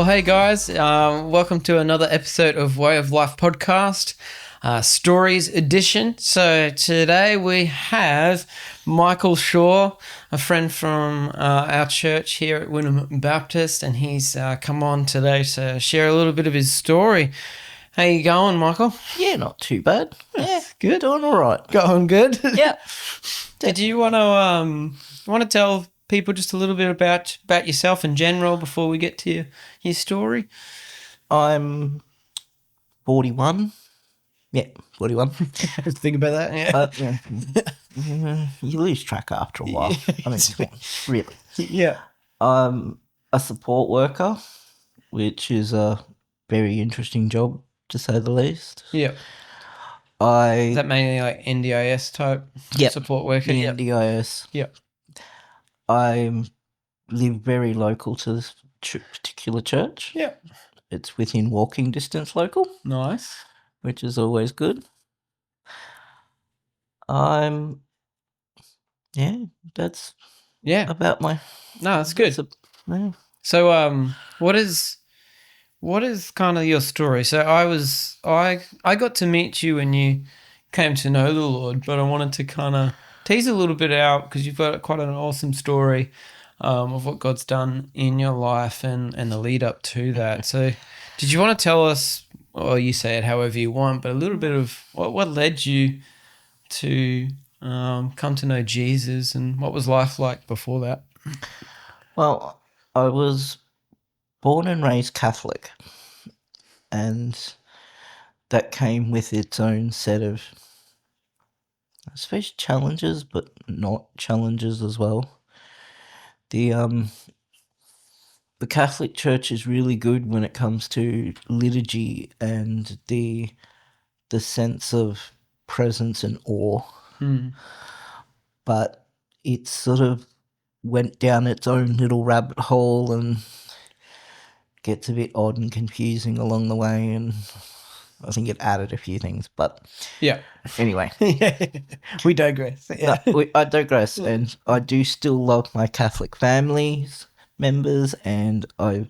Well, hey guys, welcome to another episode of Way of Life podcast, Stories Edition. So today we have Michael Shaw, a friend from our church here at Wynnum Baptist, and he's come on today to share a little bit of his story. How you going, Michael? Yeah, not too bad. Yeah, Good. doing all right. Going good. Yeah. Did you want to tell people just a little bit about yourself in general before we get to your story? I'm 41. Yeah, 41. Think about that. Yeah. You lose track after a while. I mean, come on, really. Yeah. I'm a support worker, which is a very interesting job, to say the least. Yeah. Is I that mainly like NDIS type Yep. support worker? the Yeah. NDIS. Yep. I live very local to this particular church. Yeah. It's within walking distance local, Nice. which is always good. That's Yeah. about my. No, that's good. Yeah. So, what is kind of your story? So I got to meet you when you came to know the Lord, but I wanted to kind of tease a little bit out because you've got quite an awesome story of what God's done in your life and the lead up to that. So, did you want to tell us, or you say it however you want, but a little bit of what led you to come to know Jesus and what was life like before that? Well, I was born and raised Catholic, and that came with its own set of, I suppose, challenges, but not challenges as well. The Catholic Church is really good when it comes to liturgy and the sense of presence and awe, but it sort of went down its own little rabbit hole and gets a bit odd and confusing along the way, and I think it added a few things, but Yeah. anyway. We digress. Yeah. I digress, and I do still love my Catholic family's members, and I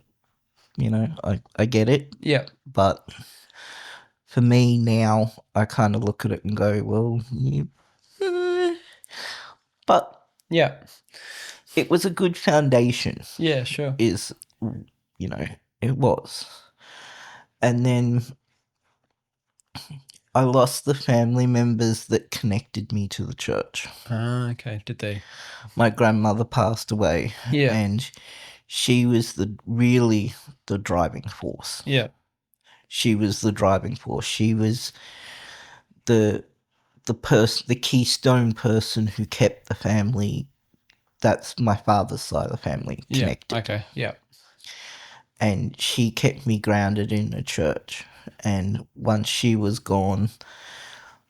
get it, Yeah. but for me now, I kind of look at it and go, well, but Yeah. it was a good foundation. Yeah, sure. It was. And then I lost the family members that connected me to the church. Ah, okay. Did they? My grandmother passed away. Yeah. And she was really the driving force. Yeah. She was the driving force. She was the keystone person who kept the family. That's my father's side of the family connected. Yeah. Okay. Yeah. And she kept me grounded in the church. And once she was gone,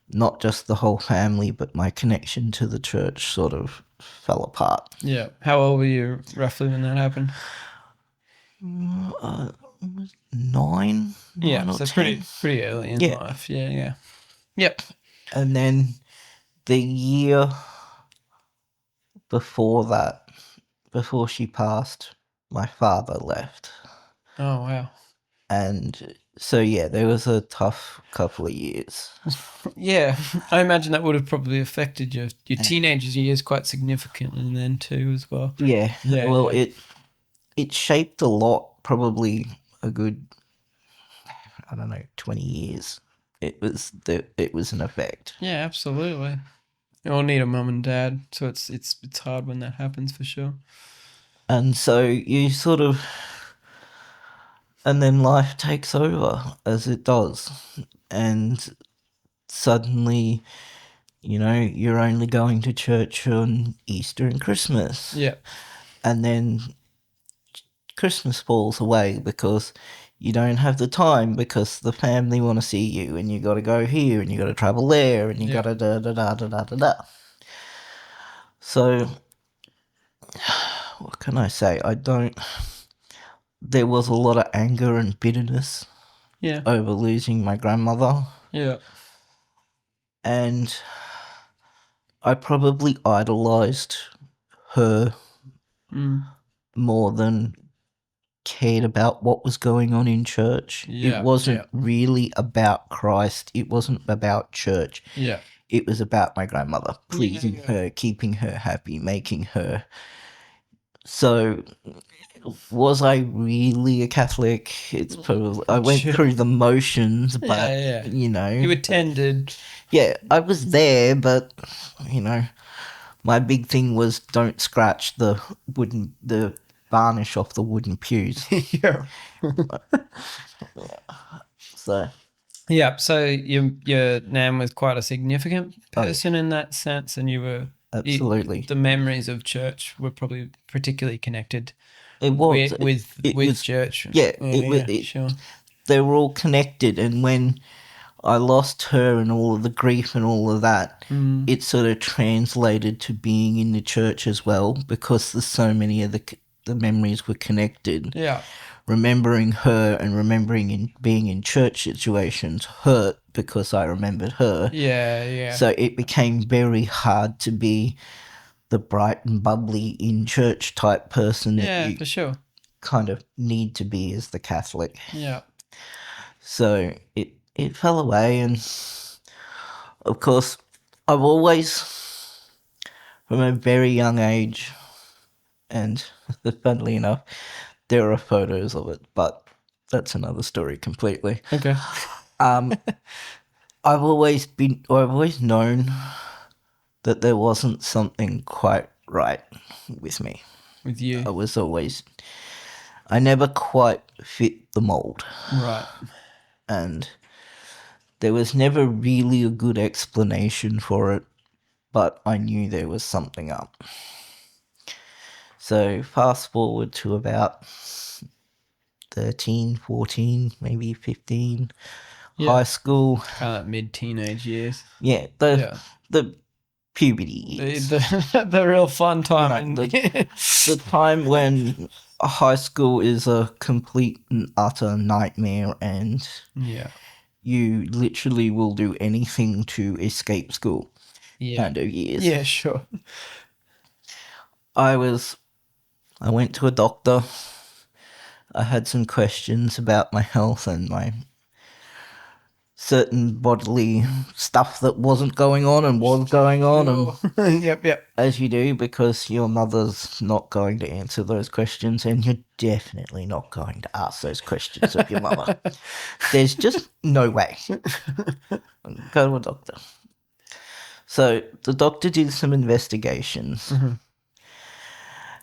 not just the whole family, but my connection to the church sort of fell apart. Yeah. How old were you roughly when that happened? 9. Yeah. Or So 10. pretty early in life. Yeah. Yeah. Yep. And then the year before that, before she passed, my father left. Oh wow. And so yeah, there was a tough couple of years. Yeah, I imagine that would have probably affected your teenage years quite significantly then too as well. Yeah. Yeah, Well, yeah. it shaped a lot. Probably a good, 20 years. It was an effect. Yeah, absolutely. You all need a mum and dad, so it's hard when that happens for sure. And so you sort of, and then life takes over as it does, and suddenly, you're only going to church on Easter and Christmas. Yeah. And then Christmas falls away because you don't have the time because the family want to see you, and you got to go here, and you got to travel there, and you got to da da da da da da da. So, what can I say? There was a lot of anger and bitterness. Yeah. Over losing my grandmother. Yeah. And I probably idolized her more than cared about what was going on in church. Yeah, It wasn't yeah. really about Christ. It wasn't about church. Yeah. It was about my grandmother, pleasing Yeah. her, keeping her happy, making her. So, was I really a Catholic? It's probably I went Sure. through the motions, but Yeah. you know, You attended. yeah, I was there, but you know, my big thing was don't scratch the varnish off the wooden pews. Yeah. So Yeah. So your nan was quite a significant Oh, yeah. person in that sense, and you were Absolutely. the memories of church were probably particularly connected it was with it was church. yeah, it was sure. they were all connected, and when I lost her and all of the grief and all of that, it sort of translated to being in the church as well, because there's so many of the memories were connected. Yeah. Remembering her and remembering being in church situations hurt because I remembered her. Yeah. Yeah. So it became very hard to be the bright and bubbly in church type person that Yeah, you for sure. kind of need to be as the Catholic. Yeah. So it fell away, and of course I've always, from a very young age, and funnily enough, there are photos of it, but that's another story completely. Okay. I've always known that there wasn't something quite right with me. With you. I never quite fit the mold. Right. And there was never really a good explanation for it, but I knew there was something up. So fast forward to about 13, 14, maybe 15, high school. Kind of mid-teenage years. Yeah, the puberty years. The real fun time. The time when high school is a complete and utter nightmare, and you literally will do anything to escape school kind of years. Yeah, sure. I went to a doctor. I had some questions about my health and my certain bodily stuff that wasn't going on and was going on. And Yep. as you do, because your mother's not going to answer those questions, and you're definitely not going to ask those questions of your mother. There's just no way. Go to a doctor. So the doctor did some investigations. Mm-hmm.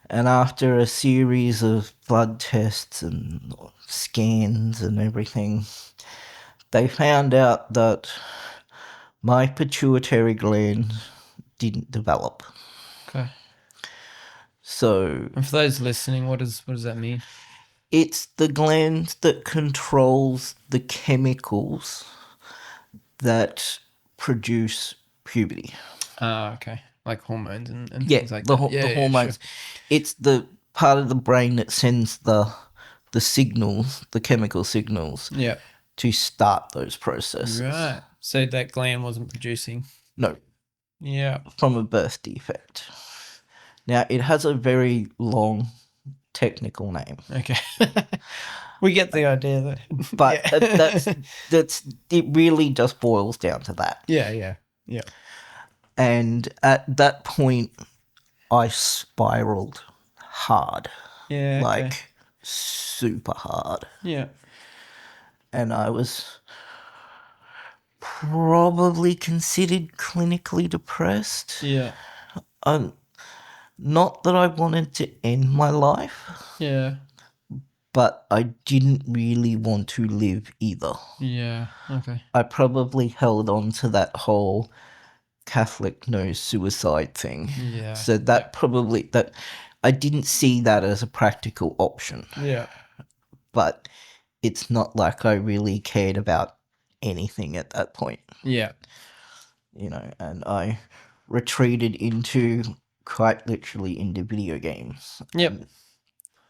And after a series of blood tests and scans and everything, they found out that my pituitary gland didn't develop. Okay. So, and for those listening, what does that mean? It's the gland that controls the chemicals that produce puberty. Okay. Like hormones and things like the that. The hormones. Sure. It's the part of the brain that sends the signals, the chemical signals. Yeah. To start those processes. Right. So that gland wasn't producing? No. Yeah. From a birth defect. Now, it has a very long technical name. Okay. We get the idea that. But that's it really just boils down to that. Yeah. And at that point, I spiraled hard. Yeah. Like, super hard. Yeah. And I was probably considered clinically depressed. Yeah. Not that I wanted to end my life. Yeah. But I didn't really want to live either. Yeah. Okay. I probably held on to that whole Catholic no suicide thing. Yeah. So that I didn't see that as a practical option. Yeah. But it's not like I really cared about anything at that point. Yeah. And I retreated into, quite literally, into video games. Yep. And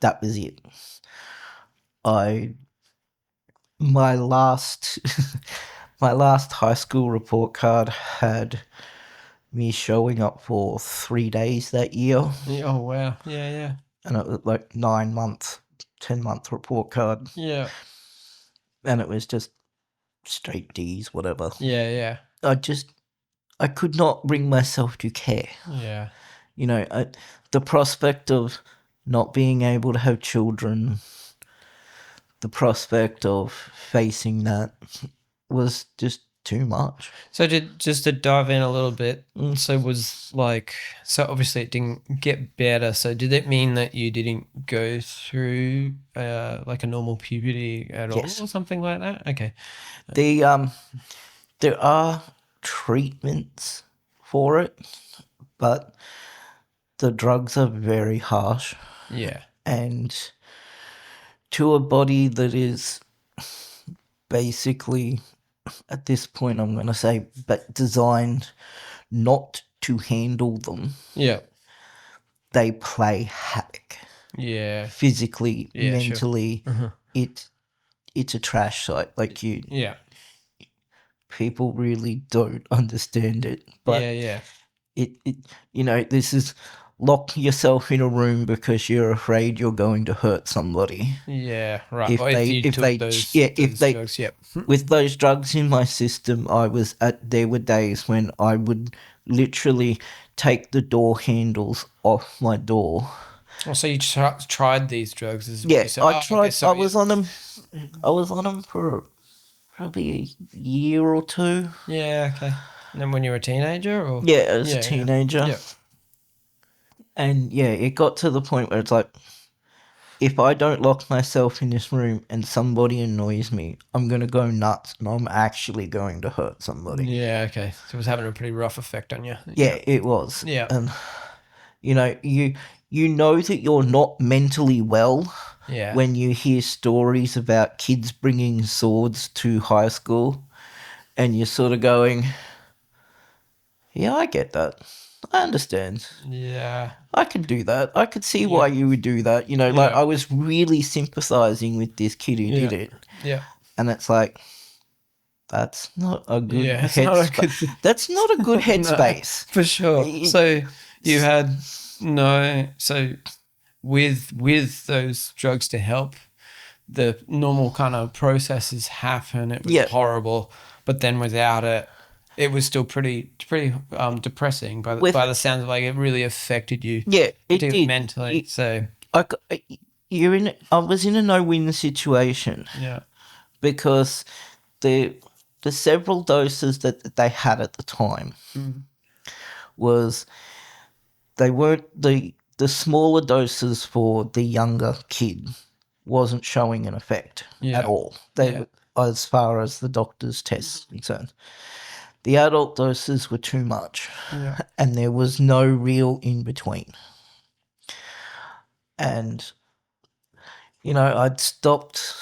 that was it. My last high school report card had me showing up for 3 days that year. Oh, wow. Yeah. And it was like 9 months 10-month report card, Yeah. and it was just straight D's, whatever. Yeah. I could not bring myself to care. Yeah. You know, the prospect of not being able to have children, the prospect of facing that was just too much. So just to dive in a little bit, so obviously it didn't get better. So did it mean that you didn't go through like a normal puberty at all Yes. or something like that? Okay. There are treatments for it, but the drugs are very harsh, Yeah. and to a body that is basically, at this point, I'm going to say, but designed not to handle them, Yeah. they play havoc. Yeah. Physically, Yeah, sure. mentally, it's a trash site. Like Yeah. people really don't understand it. But Yeah. it this is lock yourself in a room because you're afraid you're going to hurt somebody. Yeah. Right. If Or they you if took they those, if they drugs, yep. with those drugs in my system, there were days when I would literally take the door handles off my door. Oh, so you tried these drugs? Is what Yeah, you said. I tried. Okay, so I was on them. I was on them for probably a year or two. Yeah. Okay. And then when you were a teenager, or Yeah, as a teenager. Yeah. And yeah, it got to the point where it's like, if I don't lock myself in this room and somebody annoys me, I'm going to go nuts and I'm actually going to hurt somebody. Yeah, okay. So it was having a pretty rough effect on you. Yeah, it was. Yeah. And, you know that you're not mentally well Yeah. when you hear stories about kids bringing swords to high school and you're sort of going, yeah, I get that. I understand. Yeah. I could do that. I could see why you would do that. Like I was really sympathizing with this kid who did it. Yeah. And it's like, that's not a good headspace. That's not a good headspace. For sure. So you had with those drugs to help, the normal kind of processes happen. It was horrible, but then without it, it was still pretty depressing. By the sounds of, like, it really affected you. Yeah, it did mentally. I was in a no-win situation. Yeah. Because the several doses that they had at the time was, they weren't the smaller doses for the younger kid wasn't showing an effect at all. As far as the doctor's tests concerned. The adult doses were too much, and there was no real in between. And I'd stopped.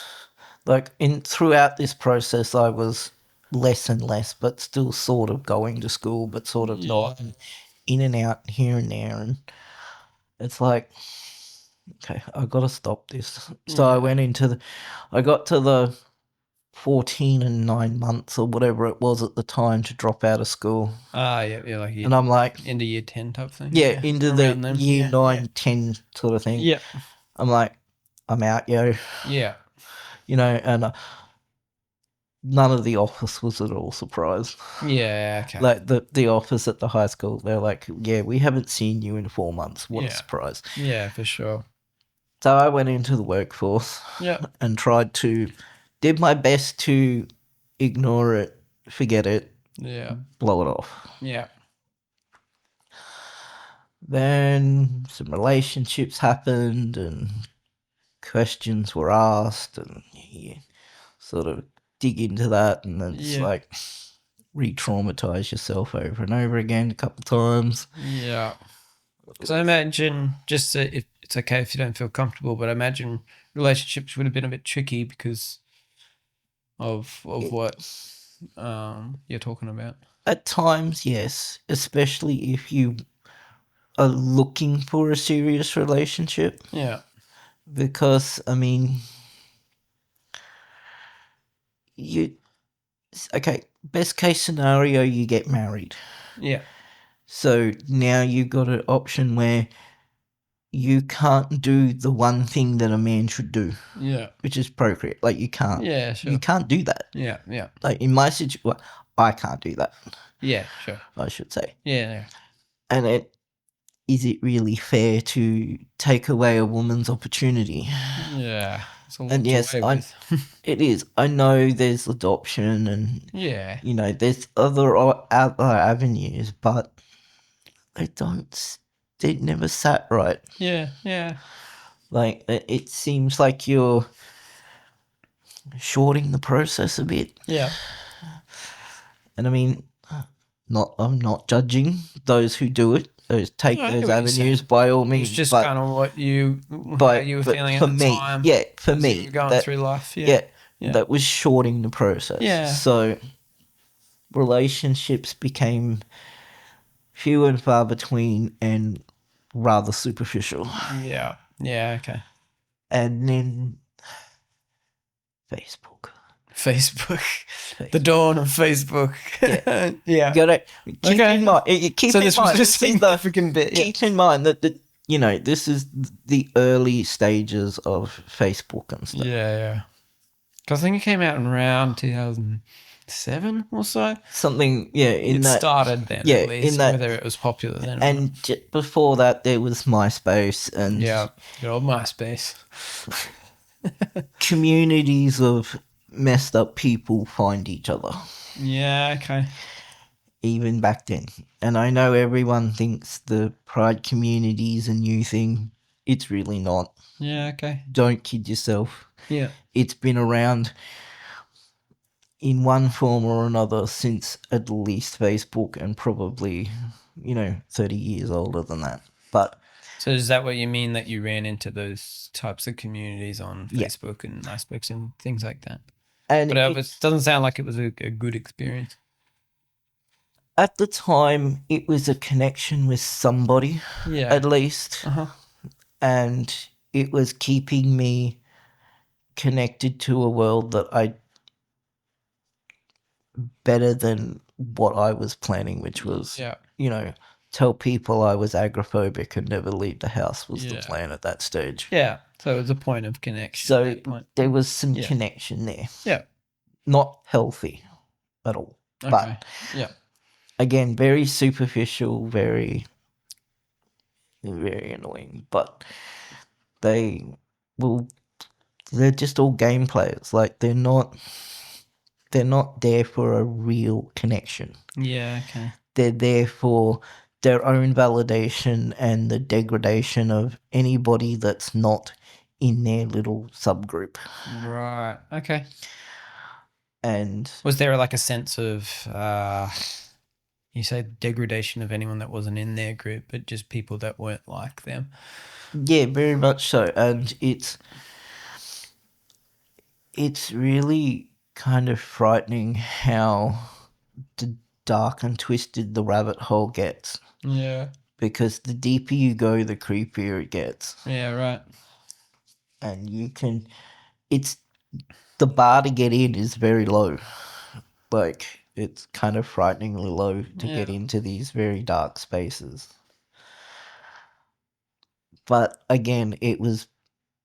Like, throughout this process, I was less and less, but still sort of going to school, but sort of not, and in and out here and there. And it's like, okay, I got to stop this. So I got to the 14 and 9 months or whatever it was at the time to drop out of school. And I'm like, into year 10 type thing. Yeah, into the year 9, 10 sort of thing. Yeah. I'm like, I'm out, yo. Yeah. And none of the office was at all surprised. Yeah, okay. Like the office at the high school, they're like, yeah, we haven't seen you in 4 months. What a surprise. Yeah, for sure. So I went into the workforce and did my best to ignore it, forget it, blow it off. Yeah. Then some relationships happened and questions were asked, and you sort of dig into that, and then it's like re-traumatize yourself over and over again a couple times. Yeah. So I imagine, if it's okay if you don't feel comfortable, but I imagine relationships would have been a bit tricky because of what you're talking about. At times, yes, especially if you are looking for a serious relationship. Yeah. Because, I mean, best case scenario, you get married. Yeah. So now you've got an option where you can't do the one thing that a man should do, Yeah. which is procreate. Like, you can't. Yeah, sure. You can't do that. Yeah, yeah. Like, in my situation, well, I can't do that, Yeah, sure. I should say. Yeah. And is it really fair to take away a woman's opportunity? Yeah. It's a lot And to yes, weigh with. it is. I know there's adoption and, Yeah. you know, there's other avenues, but they never sat right. Yeah, yeah. Like, it seems like you're shorting the process a bit. Yeah. And I mean, I'm not judging those who do it. Take No, I those get what you're saying. avenues by all means. It's just but, kind of how you were feeling for at the me, time. yeah, for as me, you were going through life. Yeah. Yeah. that was shorting the process. Yeah. So relationships became few and far between and rather superficial. Yeah. Yeah, okay. And then Facebook. The dawn of Facebook. Yeah. Yeah. Got it. Keep Okay. in mind. So this was just a the significant bit. Yeah. keep in mind that this is the early stages of Facebook and stuff. Yeah. Because I think it came out in around 2007 or so. Something, yeah. It started then, yeah, at least, in that, whether it was popular then. and before that, there was MySpace and yeah, good old MySpace. communities of messed up people find each other. Yeah, okay. Even back then, and I know everyone thinks the pride community is a new thing. It's really not. Yeah, okay. Don't kid yourself. Yeah. It's been around in one form or another since at least Facebook, and probably 30 years older than that. But so is that what you mean, that you ran into those types of communities on Yeah. Facebook and MySpace and things like that? and But it doesn't sound like it was a good experience. at the time, it was a connection with somebody, Yeah. at least, Uh-huh. and it was keeping me connected to a world that better than what I was planning, which was, Yeah. tell people I was agoraphobic and never leave the house was the Yeah. plan at that stage. Yeah. So it was a point of connection. So at that point. there was some Yeah. connection there. Yeah. Not healthy at all. Okay. But yeah. again, very superficial, very, very annoying. But they're just all game players. Like, they're not there for a real connection. Yeah, okay. They're there for their own validation and the degradation of anybody that's not in their little subgroup. Right. Okay. And Was there like a sense of you say degradation of anyone that wasn't in their group, but just people that weren't like them? yeah, very much so. And it's really kind of frightening how dark and twisted the rabbit hole gets, Yeah. because the deeper you go, the creepier it gets. Yeah, right. And the bar to get in is very low. Like, it's kind of frighteningly low to get Yeah. into these very dark spaces. But again, it was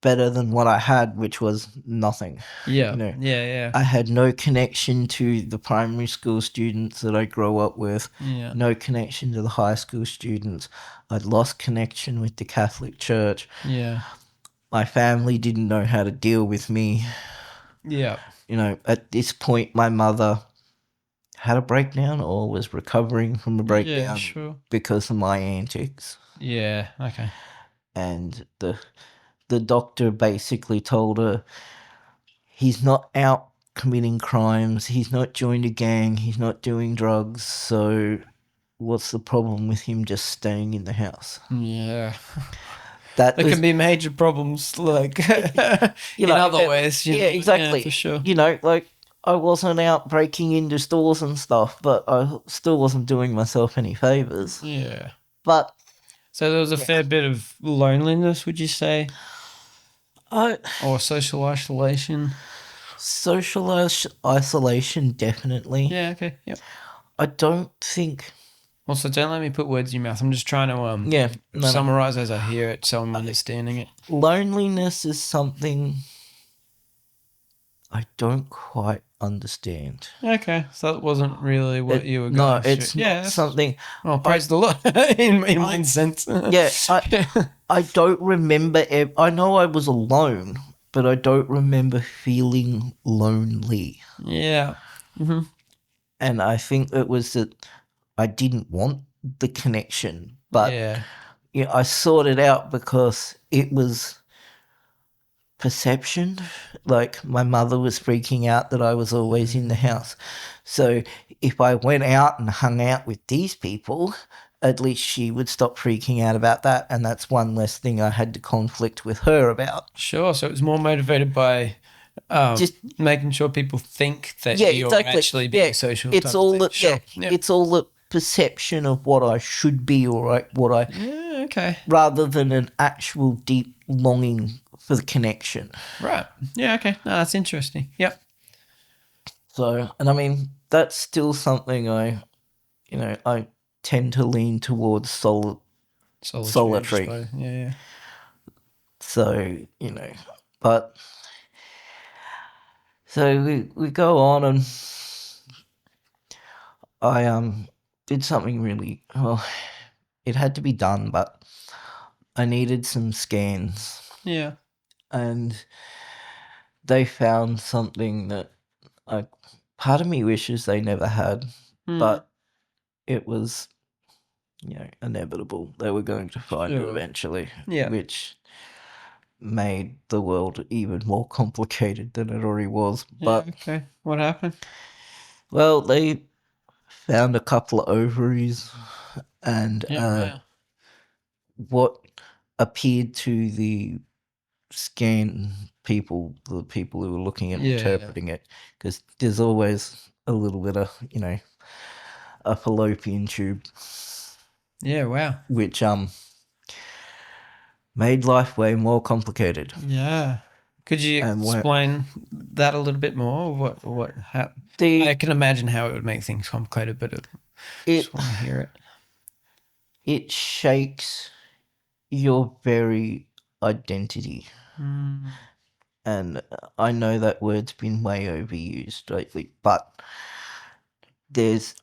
better than what I had, which was nothing. Yeah. know, Yeah. I had no connection to the primary school students that I grew up with, Yeah. no connection to the high school students. I'd lost connection with the Catholic Church. Yeah. My family didn't know how to deal with me. Yeah. At this point, my mother had a breakdown or was recovering from a breakdown Yeah, sure. because of my antics. Yeah, okay. And the doctor basically told her, he's not out committing crimes, he's not joined a gang, he's not doing drugs, so what's the problem with him just staying in the house? Yeah. That There was, can be major problems, like in other ways. yeah, exactly. Yeah, for sure. Like, I wasn't out breaking into stores and stuff, but I still wasn't doing myself any favors. Yeah. But So there was a fair bit of loneliness, would you say? Or social isolation? social isolation, definitely. Yeah, okay. Yep. I don't think Also, don't let me put words in your mouth. I'm just trying to Yeah, no. summarize as I hear it, so I'm understanding it. Loneliness is something I don't quite understand. Okay, so that wasn't really what you were going No, through. it's not something. Oh, praise the Lord! in one sense. Yeah, I don't remember. I know I was alone, but I don't remember feeling lonely. Yeah. Mm-hmm. And I think it was that I didn't want the connection, but Yeah. I sorted out because it was perception. Like my mother was freaking out that I was always in the house. So if I went out and hung out with these people, at least she would stop freaking out about that. And that's one less thing I had to conflict with her about. Sure. So it was more motivated by just making sure people think that you're actually being social. It's all the Sure. It's all the perception of what I should be or what I. Yeah. Okay. Rather than an actual deep longing for the connection. Right. Yeah. Okay. No, that's interesting. Yep. So, and I mean, that's still something I tend to lean towards solitary. Yeah. So, but so we go on and I did something really well. It had to be done, but I needed some scans. Yeah. And they found something that part of me wishes they never had, but it was, inevitable. They were going to find it eventually, which made the world even more complicated than it already was. But okay, what happened? Well, they found a couple of ovaries and what appeared to the scan people, the people who were looking at interpreting it, because there's always a little bit of, a fallopian tube. Yeah, wow. Which made life way more complicated. Yeah. Could you explain that a little bit more? What happened? I can imagine how it would make things complicated, but I just want to hear it. It shakes your very identity. And I know that word's been way overused lately, but it's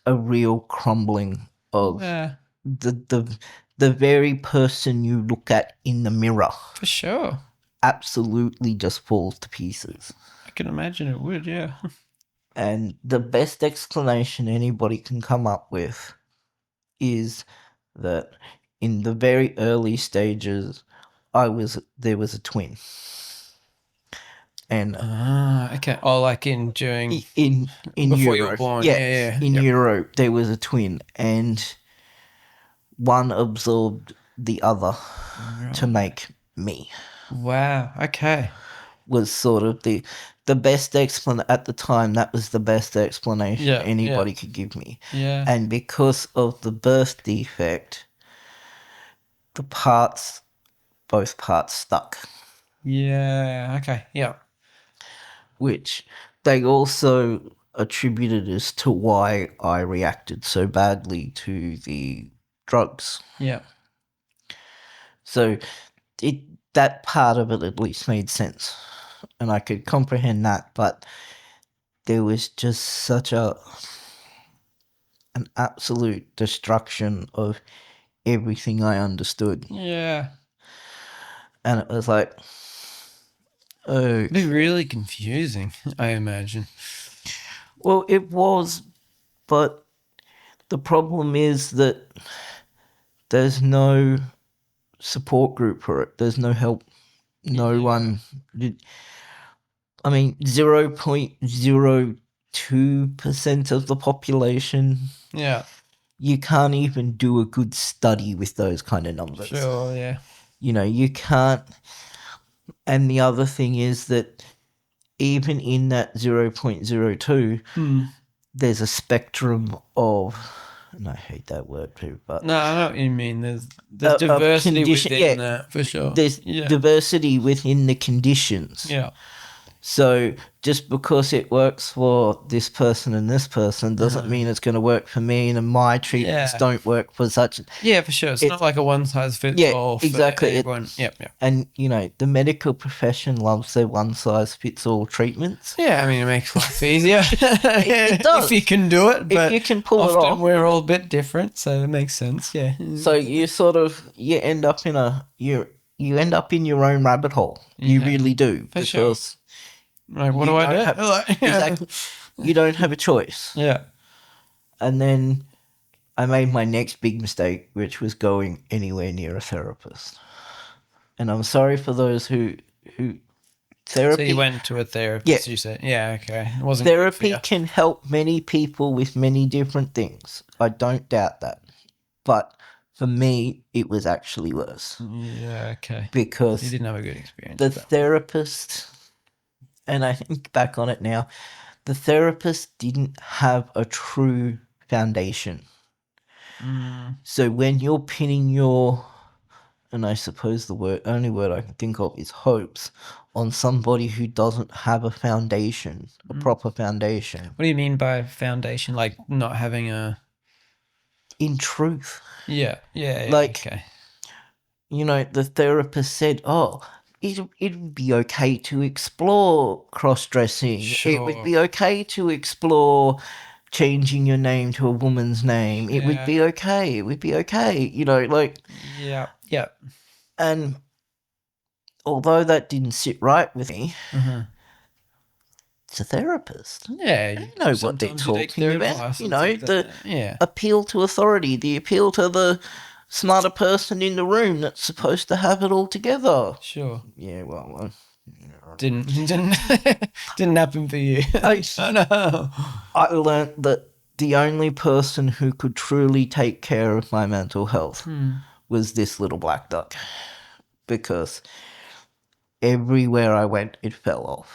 a real crumbling of the very person you look at in the mirror. For sure. Absolutely just falls to pieces. I can imagine it would, yeah. And the best explanation anybody can come up with is that in the very early stages, there was a twin. And okay. Oh, like during in before Europe, you were born. In Europe, there was a twin, and one absorbed the other to make me. Wow. Okay. Was sort of the best explanation at the time. That was the best explanation anybody could give me. Yeah. And because of the birth defect, both parts stuck. Yeah. Okay. Yeah. Which they also attributed as to why I reacted so badly to the drugs. Yeah. So that part of it at least made sense. And I could comprehend that, but there was just such an absolute destruction of everything I understood. Yeah. And it was like, it'd be really confusing, I imagine. Well, it was, but the problem is that there's no support group for it. There's no help. No one. I mean, 0.02% of the population. Yeah. You can't even do a good study with those kind of numbers. Sure, yeah. You can't. And the other thing is that even in that 0.02, there's a spectrum of, and I hate that word too, but no, I know what you mean. There's diversity within that, for sure. There's diversity within the conditions. Yeah. So just because it works for this person and this person doesn't mean it's going to work for me, and my treatments Yeah. don't work for such. Yeah, for sure. It's not like a one size fits Yeah, all. For exactly. everyone. Yep. And the medical profession loves their one size fits all treatments. Yeah, I mean, it makes life easier. It does. If you can do it, but If you can pull it often off. we're all a bit different, so it makes sense. Yeah. So you end up in you end up in your own rabbit hole. You Yeah, really do, for sure. because Like, what you do I don't do? have- Like, exactly. You don't have a choice. Yeah. And then I made my next big mistake, which was going anywhere near a therapist. And I'm sorry for those who therapy. So you went to a therapist, you said? Yeah, okay. It wasn't Therapy good for can help many people with many different things. I don't doubt that. But for me, it was actually worse. you. Yeah, okay. You Because didn't have a good experience. the with that. therapist, and I think back on it now, the therapist didn't have a true foundation. So when you're pinning your, and I suppose the only word I can think of is hopes, on somebody who doesn't have a foundation, a proper foundation. What do you mean by foundation? Like not having a... In truth, Yeah, Like- okay. the therapist said, "Oh, it would be okay to explore cross-dressing. It would Sure. be okay to explore changing your name to a woman's name. It would Yeah. be okay. It would be okay." Yeah. And although that didn't sit right with me, it's a therapist. Yeah. They know what they're sometimes you take talking their about. advice and things like that. Yeah. Appeal to authority, the appeal to the smarter person in the room that's supposed to have it all together. Sure. Yeah, well, Didn't didn't happen for you. I- Oh, no. I learnt that the only person who could truly take care of my mental health was this little black duck, because everywhere I went, it fell off.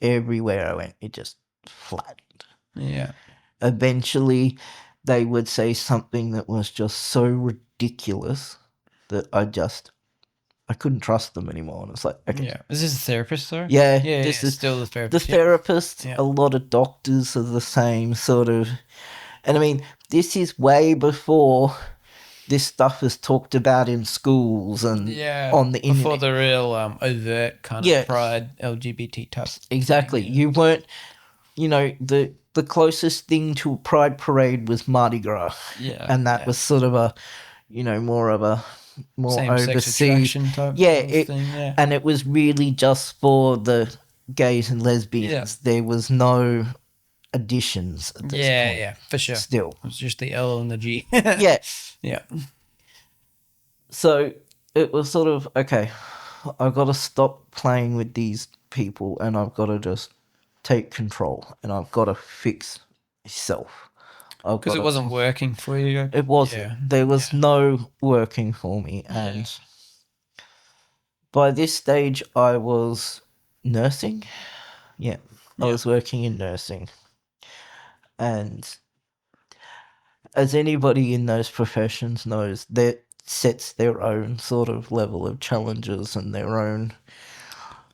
Everywhere I went, it just flattened. Yeah. Eventually, they would say something that was just so ridiculous that I couldn't trust them anymore. And it's like, okay. Yeah. Is this a therapist, sorry? Yeah, Yeah, this is still the the therapist. therapist. Yeah. A lot of doctors are the same sort of. And I mean, this is way before this stuff is talked about in schools and on the before internet. the real overt kind Yeah. of pride LGBT type. Exactly. You weren't, the closest thing to a pride parade was Mardi Gras. Yeah. And that was sort of a, more same sex overseas. attraction type Yeah, thing. Yeah. And it was really just for the gays and lesbians. Yeah. There was no additions at this point. Yeah, for sure. Still. It was just the L and the G. Yeah. Yeah. So it was sort of, okay, I've got to stop playing with these people and I've got to just take control and I've got to fix myself. Because it wasn't working for you. It wasn't. Yeah. There was no working for me. And by this stage, I was nursing. Yeah. I was working in nursing. And as anybody in those professions knows, that sets their own sort of level of challenges and their own.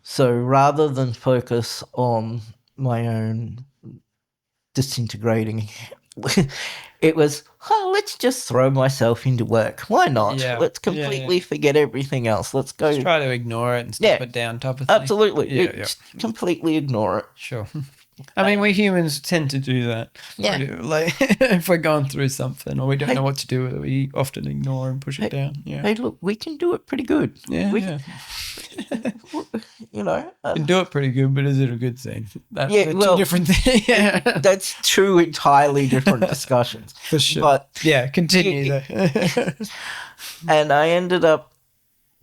So rather than focus on my own disintegrating, it was, let's just throw myself into work. Why not? Yeah. Let's Yeah, completely forget everything else. Let's go. Just try to ignore it and step it down type of thing. Absolutely. Yeah, Just completely ignore it. Sure. I mean, we humans tend to do that. Yeah. Like, if we're going through something or we don't know what to do with it, we often ignore and push it down. Yeah. Hey, look, we can do it pretty good. Yeah. we yeah. can, Can do it pretty good, but is it a good thing? That's Yeah, two well- different things. Yeah. that's two entirely different discussions. For sure. But yeah, continue though. and I ended up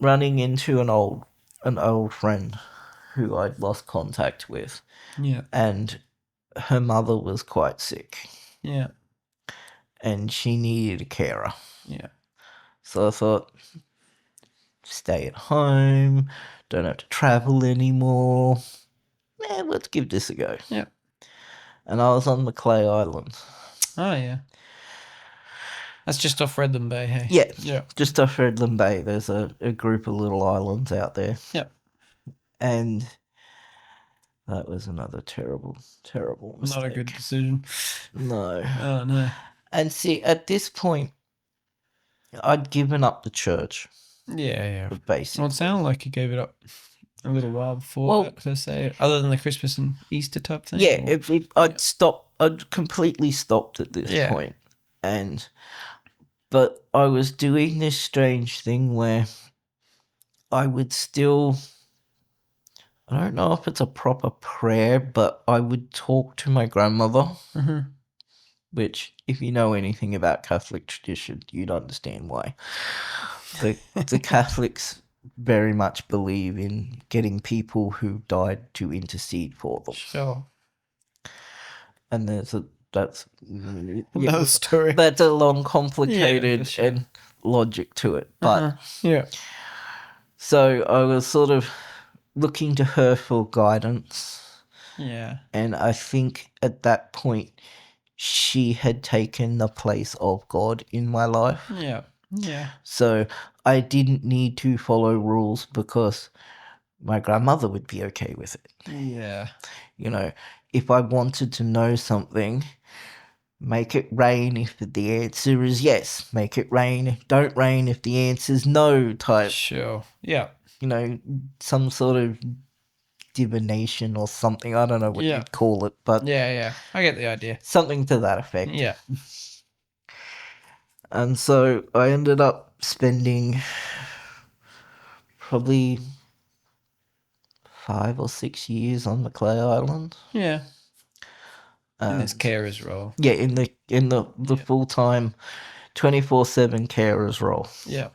running into an old friend who I'd lost contact with, yeah. and her mother was quite sick, Yeah. and she needed a carer. Yeah. So I thought, stay at home, don't have to travel anymore. Let's give this a go. Yeah. And I was on Macleay Island. Oh yeah. That's just off Redland Bay, hey? Yeah. Yeah. Just off Redland Bay. There's a group of little islands out there. Yep. And That was another terrible, terrible mistake. Not a good decision. No. Oh no. And see, at this point, I'd given up the church, Yeah, yeah. basically. Well, it sounded like you gave it up a little while before, Well- per se, other than the Christmas and Easter type thing. Yeah, or- I'd completely stopped at this Yeah. point. But I was doing this strange thing where I would still, I don't know if it's a proper prayer, but I would talk to my grandmother, Mhm. which, if you know anything about Catholic tradition, you'd understand why. The Catholics very much believe in getting people who died to intercede for them. Sure. And that's Another story. that's a long, complicated for sure. and logic to it. But Uh-huh. Yeah. so I was sort of looking to her for guidance, Yeah. and I think at that point she had taken the place of God in my life. Yeah. Yeah. So I didn't need to follow rules because my grandmother would be okay with it. Yeah. You know, if I wanted to know something, make it rain if the answer is yes. Make it rain, don't rain if the answer is no type. Sure. Yeah. You know, some sort of divination or something. I don't know what Yeah. you'd call it, but Yeah. Yeah. I get the idea. something to that effect. Yeah. And so I ended up spending probably 5 or 6 years on Macleay Island. Yeah. In this And- carer's role. Yeah, in the Yeah. full-time 24/7 carers role. Yeah.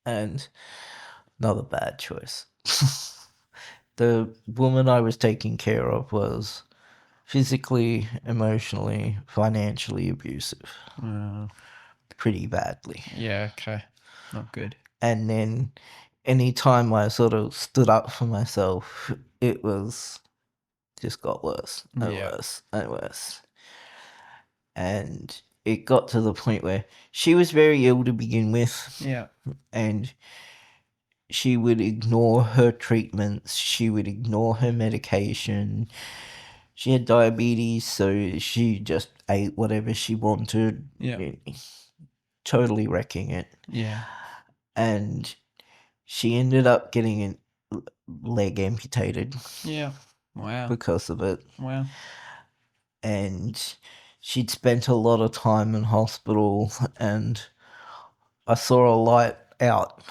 And another bad choice. The woman I was taking care of was physically, emotionally, financially abusive. Pretty badly. Yeah. Okay. Not good. And then any time I sort of stood up for myself, it was just got worse and Yeah. worse and worse. And it got to the point where she was very ill to begin with, Yeah. and she would ignore her treatments, she would ignore her medication. She had diabetes, so she just ate whatever she wanted, Yeah. totally wrecking it. Yeah. And she ended up getting a leg amputated Yeah. Wow. because of it. Wow. And she'd spent a lot of time in hospital, and I saw a light out.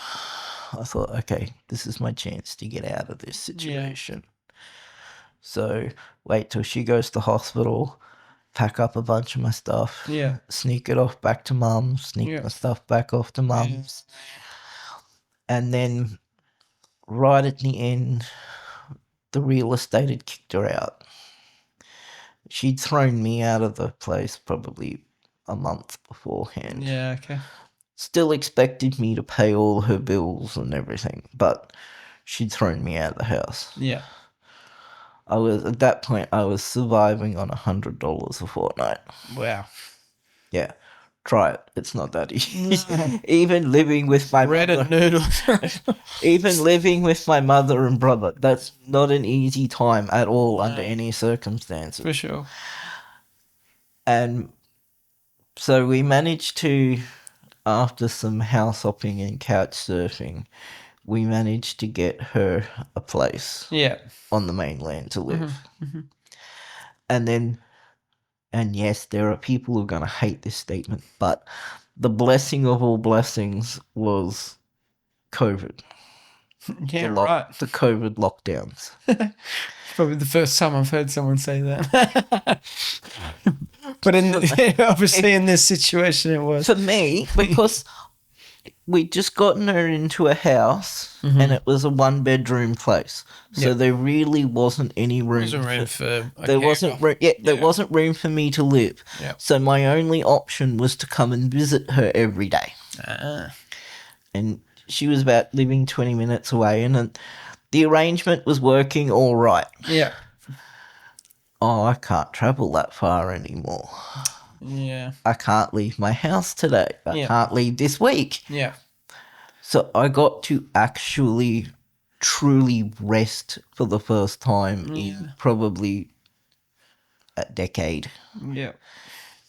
I thought, okay, this is my chance to get out of this situation. So wait till she goes to hospital, pack up a bunch of my stuff, Yeah. sneak it off back to mum's, sneak Yeah. my stuff back off to mum's. And then right at the end, the real estate had kicked her out. She'd thrown me out of the place probably a month beforehand. Yeah. Okay. Still expected me to pay all her bills and everything, but she'd thrown me out of the house. Yeah. At that point I was surviving on $100 a fortnight. Wow. Yeah. Try it. It's not that easy. Even living with my Bread mother, and noodles. even living with my mother and brother, that's not an easy time at all under any circumstances. For sure. And so we managed to, after some house hopping and couch surfing, we managed to get her a place Yeah. on the mainland to live. Mm-hmm. And yes, there are people who are going to hate this statement, but the blessing of all blessings was COVID. Yeah. the Right. The COVID lockdowns. Probably the first time I've heard someone say that. But obviously in this situation it was. For me, because we'd just gotten her into a house, and it was a 1-bedroom place, so Yep. there really wasn't any room. Wasn't room for a There wasn't room. Yeah, there Yeah. wasn't room for me to live. Yep. So my only option was to come and visit her every day, and she was about living 20 minutes away, and the arrangement was working all right. Yeah. Oh, I can't travel that far anymore. Yeah. I can't leave my house today. I Yeah. can't leave this week. Yeah. So I got to actually truly rest for the first time in Yeah. probably a decade, Yeah.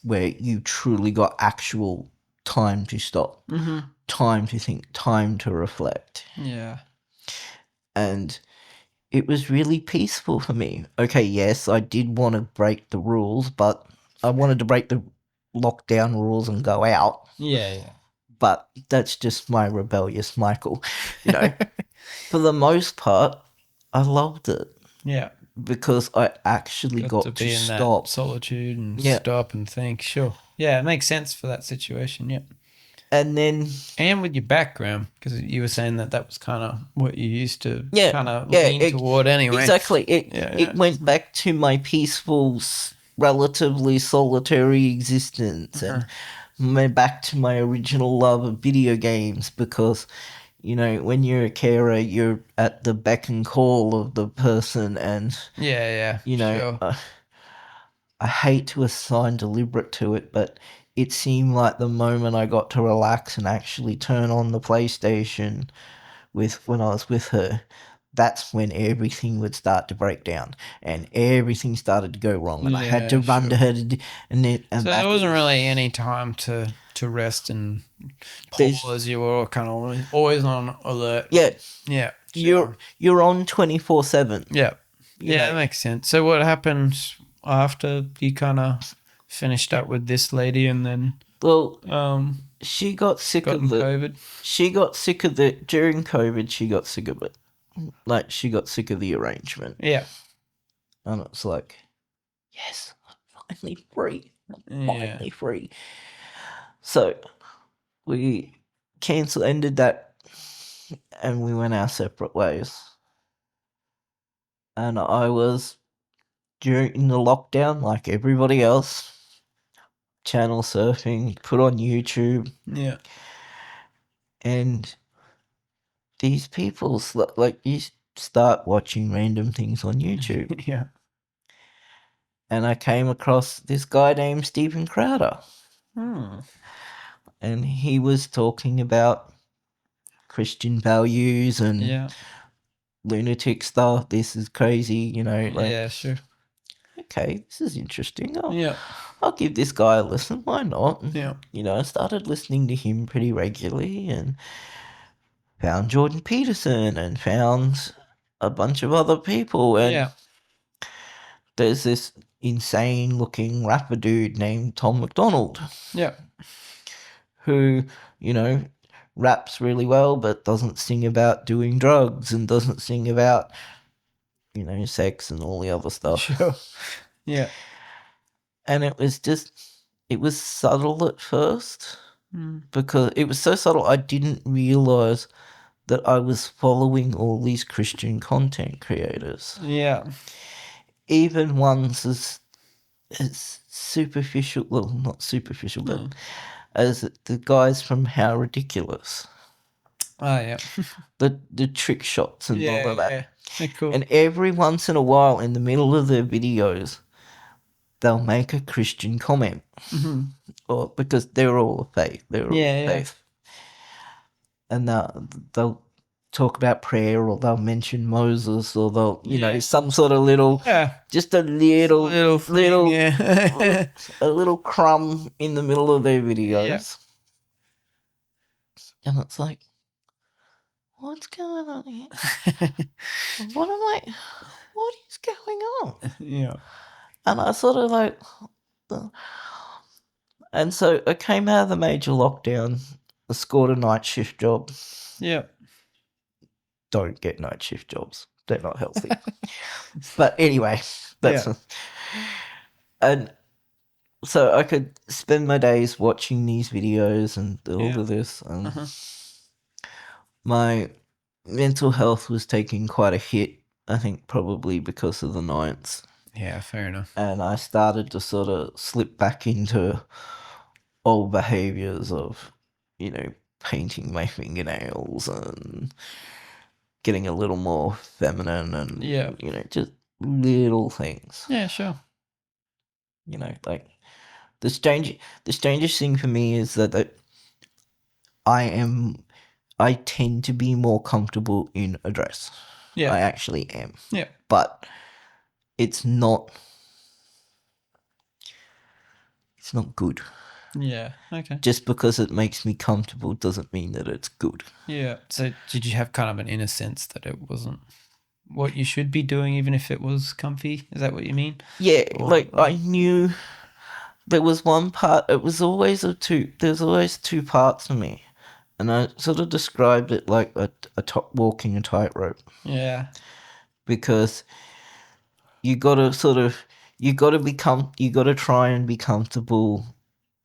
where you truly got actual time to stop, time to think, time to reflect. Yeah. And it was really peaceful for me. Okay, yes, I did want to break the rules, but I wanted to break the lockdown rules and go out. Yeah. But that's just my rebellious Michael. You know, for the most part, I loved it Yeah. because I actually got to be in stop. that solitude and Yeah. stop and think. Sure. Yeah, it makes sense for that situation. Yeah. And then, And with your background, because you were saying that was kind of what you used to yeah, kind of yeah, lean toward anyway. exactly. Yeah. It went back to my peaceful, relatively solitary existence, and back to my original love of video games, because, you know, when you're a carer, you're at the beck and call of the person, and, Yeah. you know, Sure. I hate to assign deliberate to it, but it seemed like the moment I got to relax and actually turn on the PlayStation when I was with her, that's when everything would start to break down and everything started to go wrong, and I had to Yeah, run to sure. her and So there wasn't really any time to rest and There's- pause. You were kind of always on alert. Yeah, Yeah. Sure. you're on 24/7. Yeah. You Yeah, know. that makes sense. So what happened after you kind of finished up with this lady and then Well, um she got sick gotten of it. COVID? She got sick of it during COVID. She got sick of it. Like, she got sick of the arrangement, Yeah. and it's like, yes, I'm finally free. I'm Yeah. finally free. So we ended that, and we went our separate ways. And I was, during the lockdown, like everybody else, channel surfing, put on YouTube, Yeah. and these people, like, you start watching random things on YouTube. Yeah. And I came across this guy named Stephen Crowder, and he was talking about Christian values and Yeah. lunatic stuff. This is crazy, you know. Like, Yeah, sure. okay, this is interesting. Yeah. I'll give this guy a listen. Why not? Yeah. You know, I started listening to him pretty regularly and found Jordan Peterson and found a bunch of other people. And Yeah. there's this insane looking rapper dude named Tom McDonald Yeah. who, you know, raps really well but doesn't sing about doing drugs and doesn't sing about, you know, sex and all the other stuff. Sure. Yeah. And it was subtle at first, because it was so subtle I didn't realize that I was following all these Christian content creators, Yeah. even ones as superficial, well, not superficial, but as the guys from How Ridiculous, Oh, yeah. the trick shots and all of that. Yeah. Yeah, cool. And every once in a while, in the middle of their videos, they'll make a Christian comment, or because they're all faith, faith, and they'll talk about prayer, or they'll mention Moses, or they'll, you know, some sort of little, just a little thing, yeah. a little crumb in the middle of their videos, and it's like, what's going on here? What is going on? Yeah. And I sort of like, and so I came out of the major lockdown. I scored a night shift job. Yeah. Don't get night shift jobs. They're not healthy. But anyway, and so I could spend my days watching these videos and all of this. And my mental health was taking quite a hit, I think probably because of the nights. Yeah, fair enough. And I started to sort of slip back into old behaviors of, you know, painting my fingernails and getting a little more feminine and, you know, just little things. Yeah, sure. You know, like the strangest thing for me is that I am I tend to be more comfortable in a dress. Yeah. I actually am. Yeah. But it's not good. Yeah. Okay. Just because it makes me comfortable doesn't mean that it's good. Yeah. So did you have kind of an inner sense that it wasn't what you should be doing, even if it was comfy? Is that what you mean? Yeah, Or, like I knew there was one part. It was always There's always two parts to me, and I sort of described it like walking a tightrope, Yeah. because you gotta you gotta try and be comfortable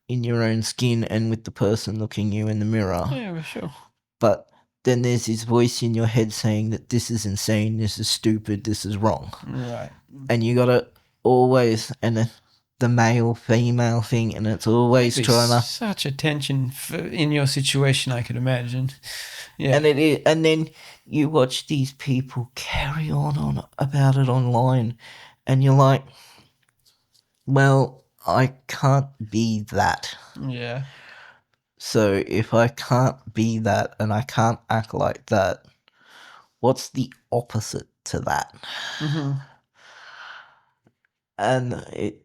in your own skin and with the person looking you in the mirror. Yeah, for sure. But then there's this voice in your head saying that this is insane, this is stupid, this is wrong. Right. And you gotta always, and the male female thing, and it's always It'd be trying to, such a tension in your situation, I could imagine. Yeah. and it is, and then you watch these people carry on about it online, and you're like, well, I can't be that. Yeah. So if I can't be that and I can't act like that, what's the opposite to that? Mm-hmm. And it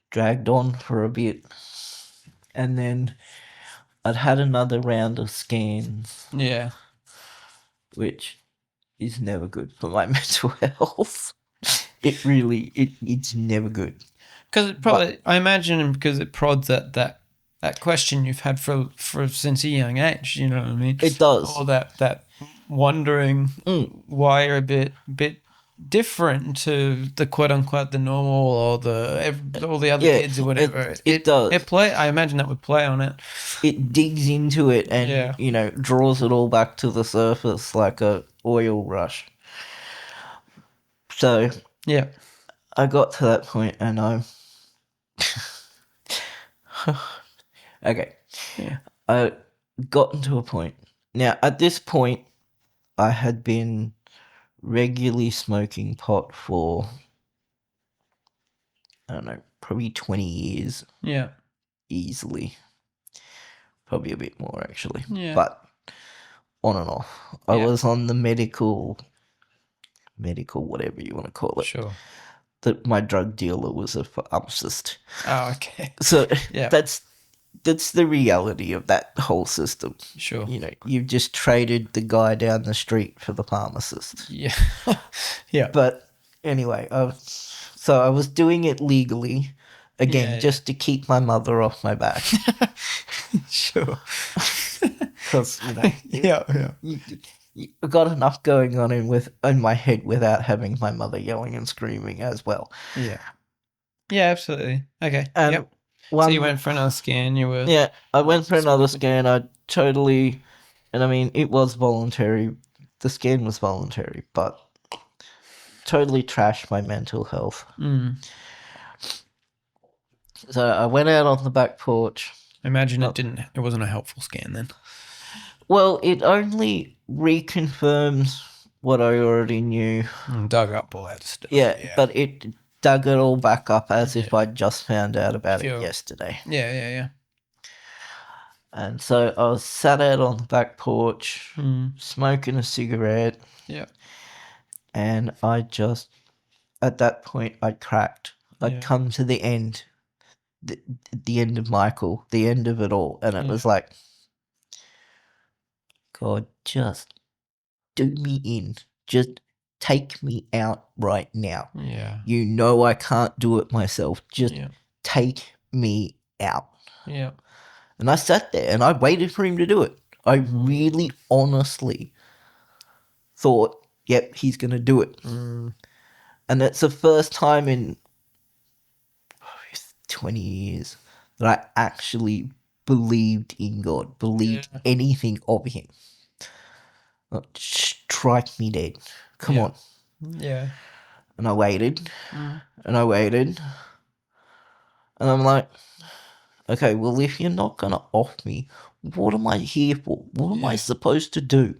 dragged on for a bit. And then I'd had another round of scans, Yeah. which is never good for my mental health. It's never good. Because it probably, I imagine, because it prods at that question you've had for since a young age. You know what I mean? It does. Or that wondering why you're a bit different to the quote unquote the normal or all the other Yeah, kids or whatever. it does. I imagine that would play on it. It digs into it and, Yeah. Draws it all back to the surface like a oil rush. So Yeah. I got to that point and I'm okay. Yeah. I gotten to a point. Now, at this point, I had been regularly smoking pot for, I don't know, probably 20 years Yeah. easily. Probably a bit more, actually. Yeah. But on and off. I Yeah. was on the medical, whatever you want to call it. Sure. That my drug dealer was a pharmacist. Oh, okay. So Yeah. that's the reality of that whole system. Sure. You've just traded the guy down the street for the pharmacist. Yeah. Yeah. But anyway, so I was doing it legally, again, Yeah, just to keep my mother off my back. Sure. Because, Yeah. you got enough going on in my head without having my mother yelling and screaming as well. Yeah. Yeah, absolutely. Okay. And Yep. So you went for another scan. You were. Yeah, I went for another scan. And I mean, it was voluntary. The scan was voluntary, but totally trashed my mental health. Mm. So I went out on the back porch. Imagine it wasn't a helpful scan then. Well, it only reconfirms what I already knew. Dug up all that stuff. Yeah, but it dug it all back up as if Yeah. I'd just found out about Sure. it yesterday. Yeah. And so I was sat out on the back porch, smoking a cigarette. Yeah. And I just, at that point, I'd cracked. I'd come to the end, the end of Michael, the end of it all. And it was like, God, just do me in. Just take me out right now. Yeah. You know I can't do it myself. Just Yeah. take me out. Yeah. And I sat there and I waited for him to do it. I really honestly thought, yep, he's going to do it. And it's the first time in 20 years that I actually believed in God, believed anything of him. Strike me dead. Come on. Yeah. And I waited, and I waited, and I'm like, okay, well, if you're not going to off me, what am I here for? What am I supposed to do?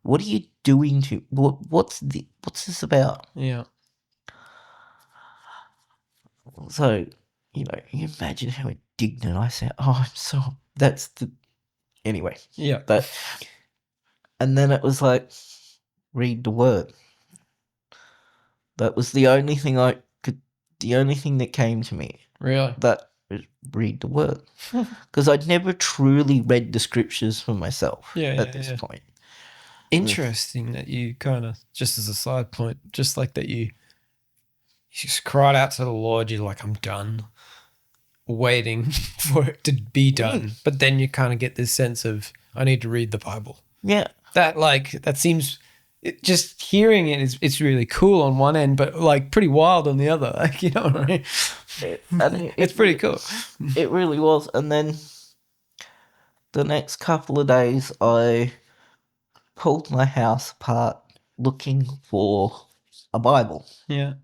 What are you doing to, what's this about? Yeah. So, you imagine how indignant I sound. Oh, I'm so, that's the Anyway, Yeah. and then it was like, read the word. That was the only thing that came to me. Really? That was read the word. Because I'd never truly read the scriptures for myself at this point. Interesting that you kind of, just as a side point, just like that you just cried out to the Lord, you're like, I'm done waiting for it to be done. But then you kind of get this sense of, I need to read the Bible. Yeah. That seems, just hearing it it's really cool on one end, but like pretty wild on the other. Like, you know what I mean? It's pretty cool. It really was. And then the next couple of days, I pulled my house apart looking for a Bible. Yeah.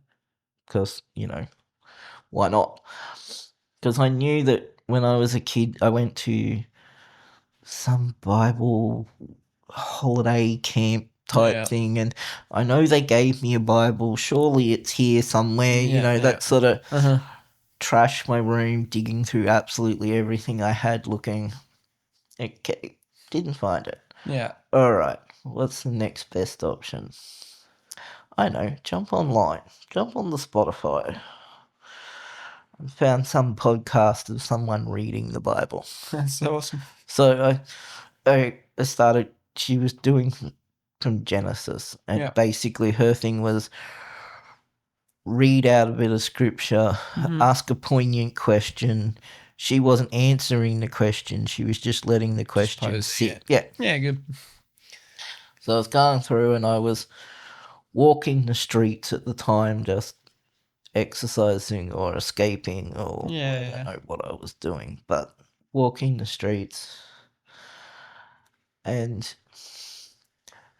Because, why not? Because I knew that when I was a kid, I went to some Bible holiday camp type thing, and I know they gave me a Bible. Surely it's here somewhere, that sort of trashed my room, digging through absolutely everything I had looking. Okay, didn't find it. Yeah. All right, what's the next best option? I know, jump online, jump on the Spotify. I found some podcast of someone reading the Bible. That's so awesome. So I started, she was doing from Genesis, and basically her thing was read out a bit of scripture, ask a poignant question. She wasn't answering the question, she was just letting the question sit. Yeah, good. So I was going through, and I was walking the streets at the time, just exercising or escaping, or I don't know what I was doing, but walking the streets. And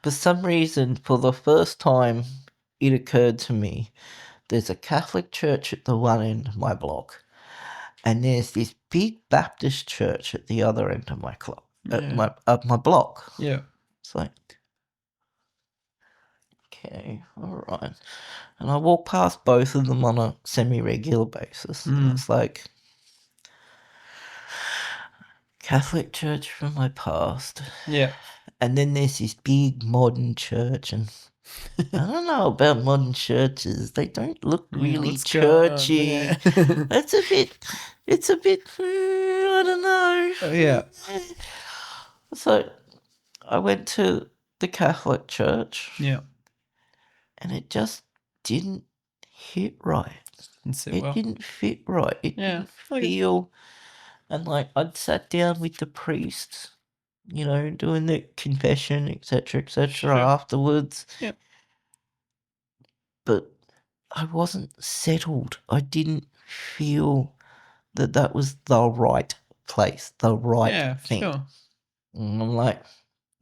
for some reason, for the first time, it occurred to me, there's a Catholic church at the one end of my block, and there's this big Baptist church at the other end of my my block. Yeah. It's like, okay, all right. And I walk past both of them on a semi-regular basis. And it's like, Catholic church from my past. Yeah. And then there's this big modern church, and I don't know about modern churches. They don't look really churchy. It's a bit, I don't know. Yeah. So I went to the Catholic church. Yeah. And it just didn't hit right. It didn't fit right. It didn't feel. And like, I'd sat down with the priest, doing the confession, etc., afterwards. Yeah. But I wasn't settled. I didn't feel that was the right place, the right thing. Sure. And I'm like,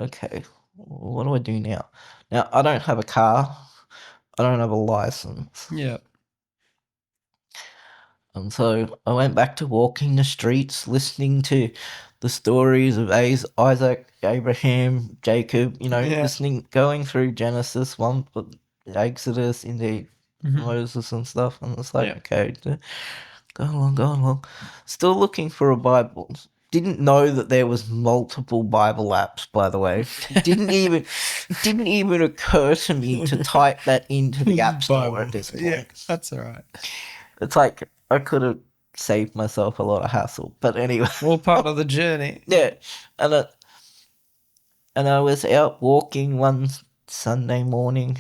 okay, what do I do now? Now, I don't have a car. I don't have a license. Yeah. And so I went back to walking the streets, listening to the stories of Isaac, Abraham, Jacob, going through Genesis, Exodus, indeed, Moses and stuff. And it's like, okay, go along. Still looking for a Bible. Didn't know that there was multiple Bible apps, by the way. It didn't even occur to me to type that into the App Store at this point. Yeah, that's all right. It's like, I could have saved myself a lot of hassle. But anyway. All part of the journey. Yeah. And I was out walking one Sunday morning,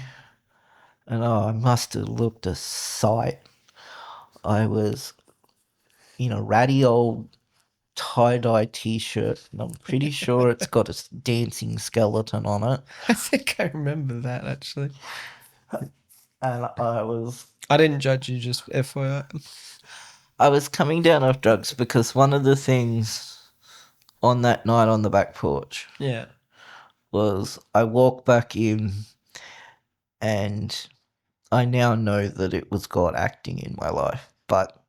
and I must have looked a sight. I was in a ratty old tie-dye t-shirt, and I'm pretty sure it's got a dancing skeleton on it. I think I remember that, actually. And I didn't judge you, just FYI. I was coming down off drugs because one of the things on that night on the back porch was I walked back in, and I now know that it was God acting in my life, but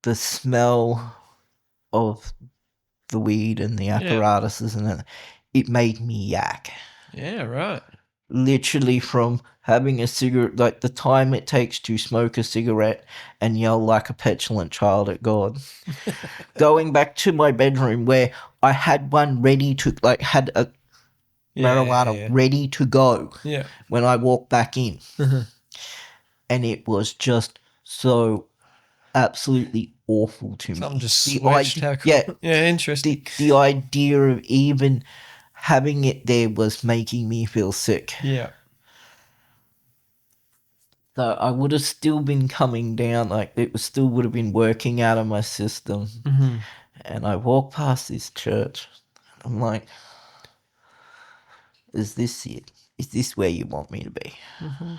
the smell of the weed and the apparatuses and it made me yak. Yeah, right. literally from having a cigarette, like the time it takes to smoke a cigarette and yell like a petulant child at God, going back to my bedroom where I had one ready to, like, had a marijuana ready to go Yeah. when I walked back in. And it was just so absolutely awful to me. Something just The switched. idea- How cool. Yeah, interesting. the idea of even having it there was making me feel sick. Yeah. So I would have still been coming down, like it was still would have been working out of my system. Mm-hmm. And I walk past this church. I'm like, is this it? Is this where you want me to be? Mm-hmm.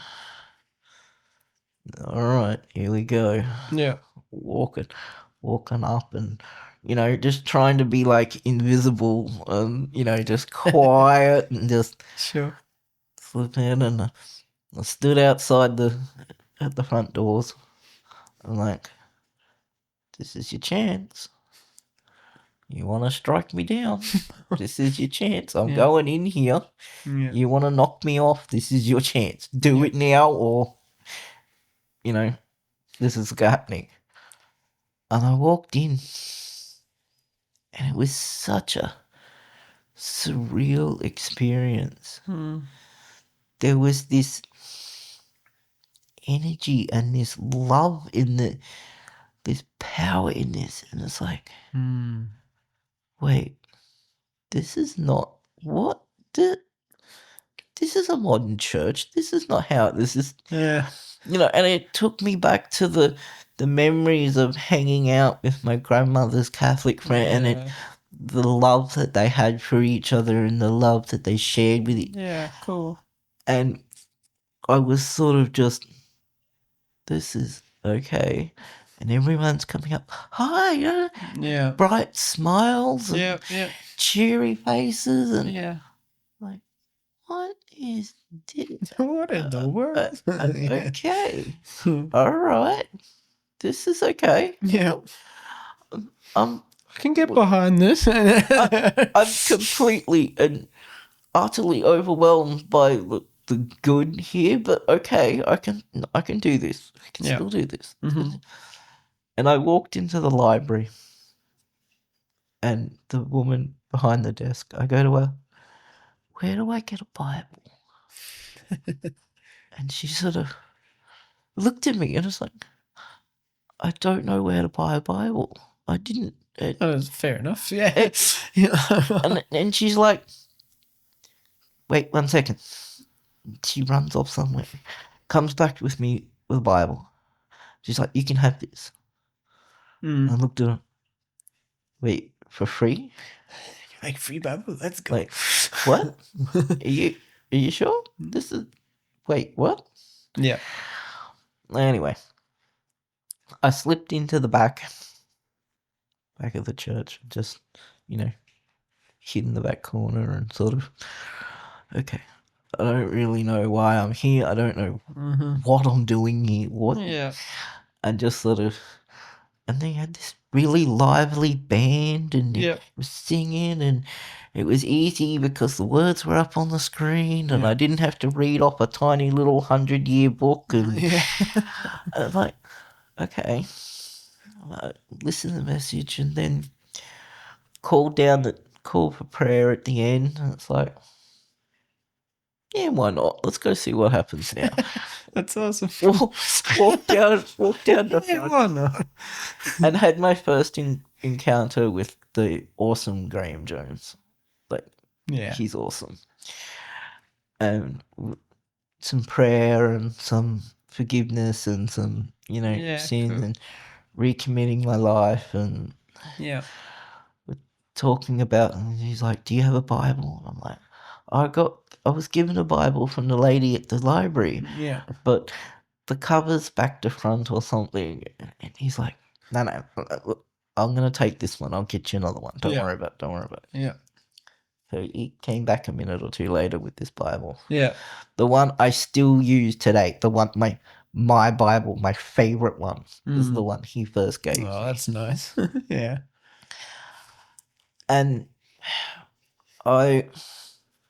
All right, here we go. Yeah. Walking up and, you know, just trying to be like invisible and, you know, just quiet and just Sure. slip in. And I stood outside at the front doors. I'm like, this is your chance. You want to strike me down? This is your chance. I'm going in here. Yeah. You want to knock me off? This is your chance. Do it now, or, you know, this is happening. And I walked in, and it was such a surreal experience. There was this energy and this love in this power in this, and it's like, wait, this is not what this is a modern church. This is not how this is. Yeah. You know, and it took me back to the memories of hanging out with my grandmother's Catholic friend, and the love that they had for each other and the love that they shared with each. Yeah. Cool. And I was sort of just, this is okay. And everyone's coming up, hi, Yeah. bright smiles and Yeah. cheery faces, and Yeah. like, what is this? What in the world? Okay, all right, this is okay. Yeah. I can get behind this. I'm completely and utterly overwhelmed by the good here, but okay, I can do this. I can still do this. And I walked into the library, and the woman behind the desk, I go to her, where do I get a Bible? And she sort of looked at me and was like, I don't know where to buy a Bible. I didn't. Fair enough. Yeah. And she's like, wait 1 second. She runs off somewhere, comes back with me with a Bible. She's like, you can have this. I looked at her. Wait, for free? Like free Bible? Let's go. Like, what? Are you sure? This is, wait, what? Yeah. Anyway, I slipped into the back of the church, just, you know, hid in the back corner and sort of, okay, I don't really know why I'm here. I don't know what I'm doing here. What? Yeah. And just sort of, and they had this really lively band, and it was singing, and it was easy because the words were up on the screen, and I didn't have to read off a tiny little 100-year book. And I was like, okay, listen to the message, and then call for prayer at the end, and it's like, yeah, why not? Let's go see what happens now. That's awesome. Walk down the Yeah, front, why not? and had my first encounter with the awesome Graham Jones. Like, he's awesome. And some prayer and some forgiveness and some, you know, sin and recommitting my life, and talking about, and he's like, do you have a Bible? And I'm like, I was given a Bible from the lady at the library. Yeah. But the cover's back to front or something. And he's like, no, look, I'm going to take this one. I'll get you another one. Don't worry about it. Yeah. So he came back a minute or two later with this Bible. Yeah. The one I still use today. The one, my Bible, my favorite one, is the one he first gave me. Oh, that's nice. Yeah. And I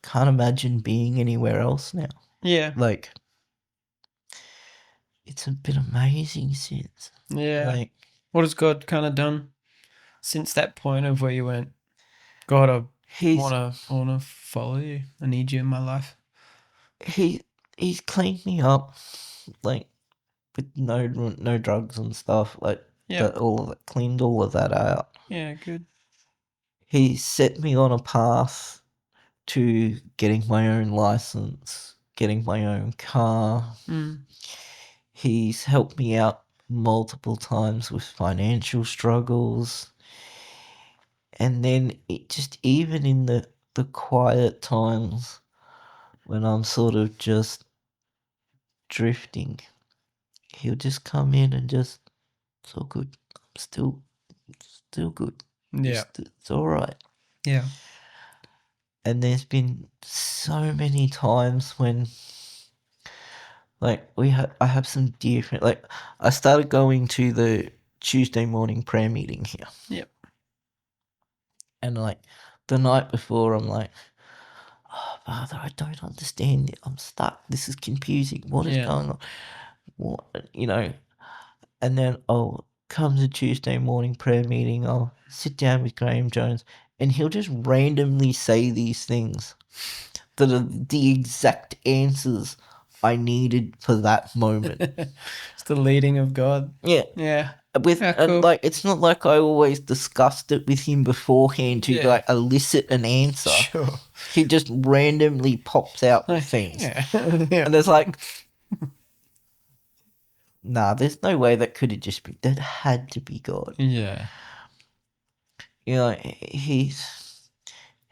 can't imagine being anywhere else now. Yeah. Like, it's been amazing since. Yeah. Like, What has God kind of done since that point of where you went, God, I he's wanna follow you. I need you in my life. he's cleaned me up, like, with no drugs and stuff. Like, Yeah. cleaned all of that out. Yeah, good. He set me on a path to getting my own license, getting my own car. Mm. He's helped me out multiple times with financial struggles. And then it just, even in the quiet times when I'm sort of just drifting, he'll just come in and just, it's all good. I'm still good. Yeah. It's all right. Yeah. And there's been so many times when, like, I have some different, like, I started going to the Tuesday morning prayer meeting here. Yep. And, like, the night before, I'm like, oh, Father, I don't understand it. I'm stuck. This is confusing. What is Yeah. going on? What, you know? And then I'll come to Tuesday morning prayer meeting. I'll sit down with Graham Jones, and he'll just randomly say these things that are the exact answers I needed for that moment. It's the leading of God. Yeah. Yeah. With Yeah, cool. like, it's not like I always discussed it with him beforehand to Yeah. like elicit an answer. Sure. He just randomly pops out Like, things, yeah. Yeah. and there's like, nah, there's no way that could have just been. That had to be God. Yeah. You know, he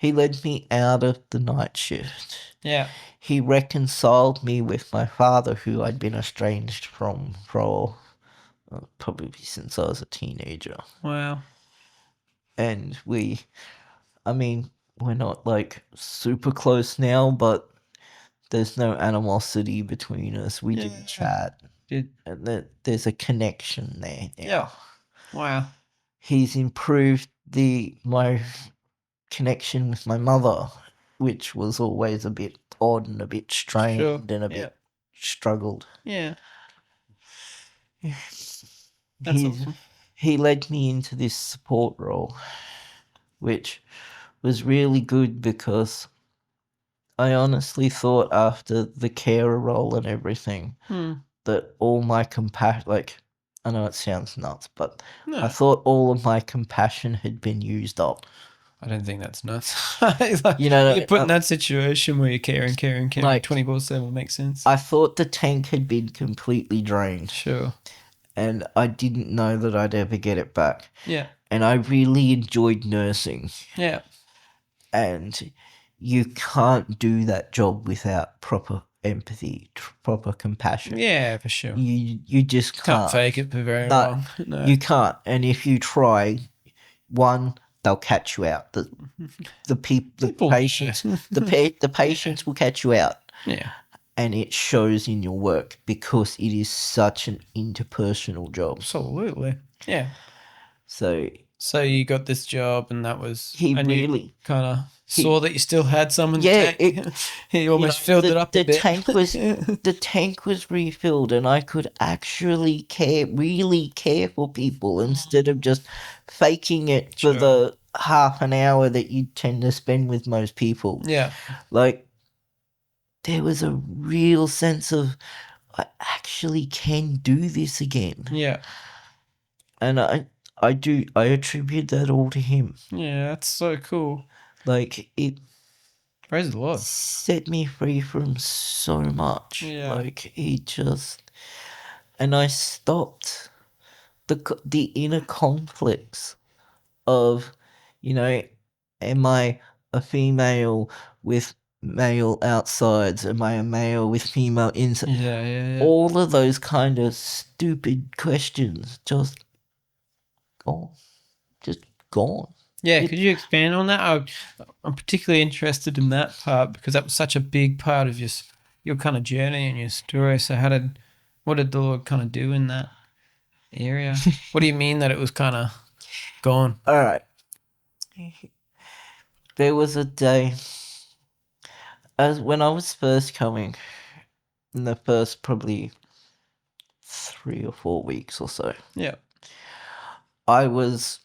led me out of the night shift. Yeah. He reconciled me with my father, who I'd been estranged from for probably since I was a teenager. Wow. And I mean, we're not like super close now, but there's no animosity between us. We do Yeah. chat. Did And there's a connection there now. Yeah. Wow. He's improved my connection with my mother, which was always a bit odd and a bit strained Sure. and a Yeah. bit struggled. Yeah. That's He awesome. he led me into this support role, which was really good because I honestly thought after the carer role and everything that all my compassion, like, I know it sounds nuts, but No, I thought all of my compassion had been used up. I don't think that's nuts. Like, You know, you get put in that situation where you're caring like, 24/7 makes sense. I thought the tank had been completely drained, Sure. and I didn't know that I'd ever get it back. Yeah. And I really enjoyed nursing, Yeah. and you can't do that job without proper empathy, proper compassion. Yeah, for sure. You just Can't fake it for very No, long. No. You can't. And if you try, one, they'll catch you out. The patients, the patients will catch you out. Yeah. And it shows in your work because it is such an interpersonal job. Absolutely. Yeah. So you got this job, and that was he and really you kind of saw that you still had some in the Yeah, tank. He almost filled it up the a bit. the tank was refilled, and I could actually really care for people instead of just faking it for Sure. the half an hour that you tend to spend with most people. Yeah. Like, there was a real sense of, I actually can do this again. Yeah. And I attribute that all to him. Yeah, that's so cool. Like, it Praise the Lord. set me free from so much. Yeah. Like, and I stopped the inner conflicts of, am I a female with male outsides? Am I a male with female inside? Yeah. All of those kind of stupid questions just gone. Yeah, could you expand on that? I'm particularly interested in that part because that was such a big part of your kind of journey and your story. So what did the Lord kind of do in that area? What do you mean that it was kind of gone? All right. There was a day as when I was first coming, in the first probably 3 or 4 weeks or so, Yeah. I was.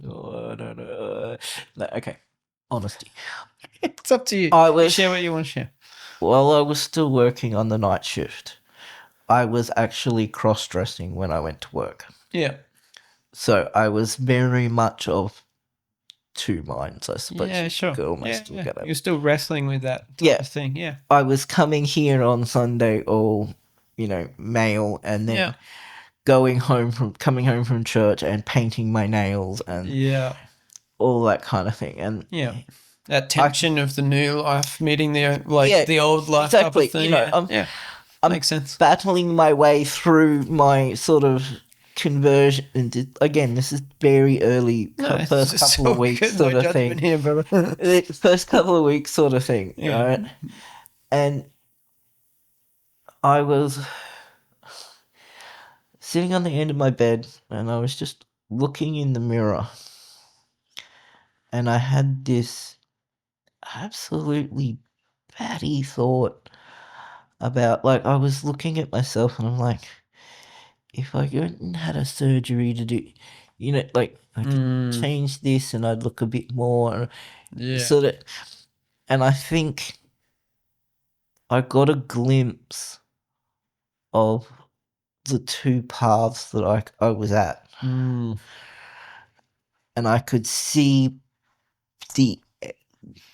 Oh, no. No, okay, honesty. It's up to you. I You was share what you want to share. while I was still working on the night shift. I was actually cross dressing when I went to work, Yeah. so I was very much of two minds. I suppose Yeah, you sure. could almost Yeah, still yeah. get it. You're still wrestling with that type Yeah. of thing. Yeah. I was coming here on Sunday all, male, and then Yeah. coming home from church and painting my nails and Yeah. all that kind of thing. And Yeah. That tension of the new life meeting Yeah, the old life exactly. type of thing. Yeah. I'm Makes sense. battling my way through my sort of conversion. Again, this is very early, No, it's first just couple of so weeks good. sort No of thing. judgment here, brother. The first couple of weeks sort of thing, Yeah. right? And I was sitting on the end of my bed and I was just looking in the mirror and I had this absolutely batty thought about, like, I was looking at myself and I'm like, if I went and had a surgery to do, like, I could change this and I'd look a bit more Yeah. sort of, and I think I got a glimpse of the two paths that I was at, Mm. and I could see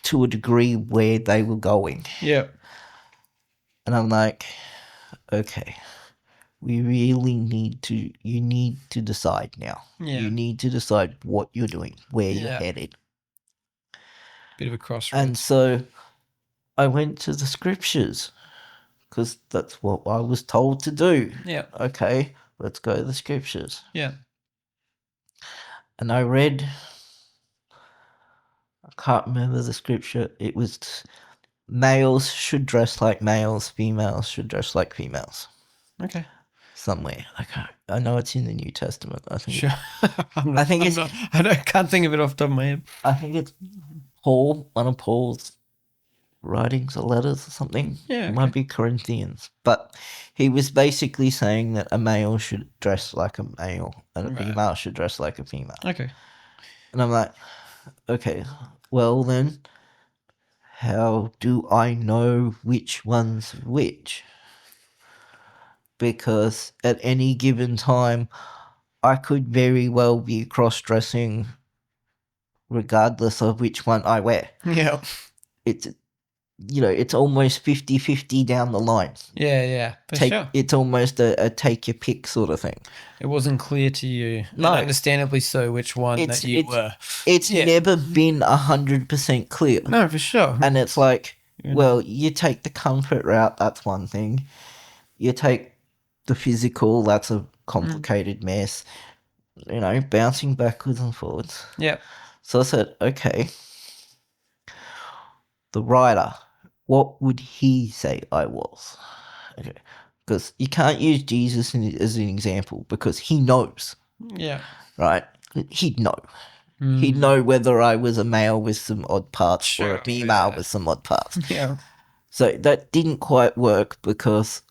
to a degree where they were going, Yeah. and I'm like, okay, you need to decide now. Yeah. You need to decide what you're doing, where you're Yeah. headed. Bit of a crossroads. And so I went to the scriptures because that's what I was told to do. Yeah. Okay, let's go to the scriptures. Yeah. And I read, I can't remember the scripture. It was males should dress like males, females should dress like females. Okay. Somewhere. I know it's in the New Testament. I think. Sure. I can't think of it off the top of my head. I think it's Paul, one of Paul's writings or letters or something. Yeah, It might okay. be Corinthians. But he was basically saying that a male should dress like a male and a Right. female should dress like a female. Okay. And I'm like, okay, well then, how do I know which one's which? Because at any given time, I could very well be cross-dressing regardless of which one I wear. Yeah. It's almost 50-50 down the line. Yeah. For sure. It's almost a take your pick sort of thing. It wasn't clear to you. No. And understandably so, which one that you were. It's Yeah. never been 100% clear. No, for sure. And it's like, Yeah. well, you take the comfort route, that's one thing. You take the physical, that's a complicated mess. Bouncing backwards and forwards. Yeah. So I said, okay, the writer, what would he say I was? Okay, because you can't use Jesus as an example because he knows, Yeah. right? He'd know. Mm. He'd know whether I was a male with some odd parts or Sure, a female yeah. with some odd parts. Yeah. So that didn't quite work because,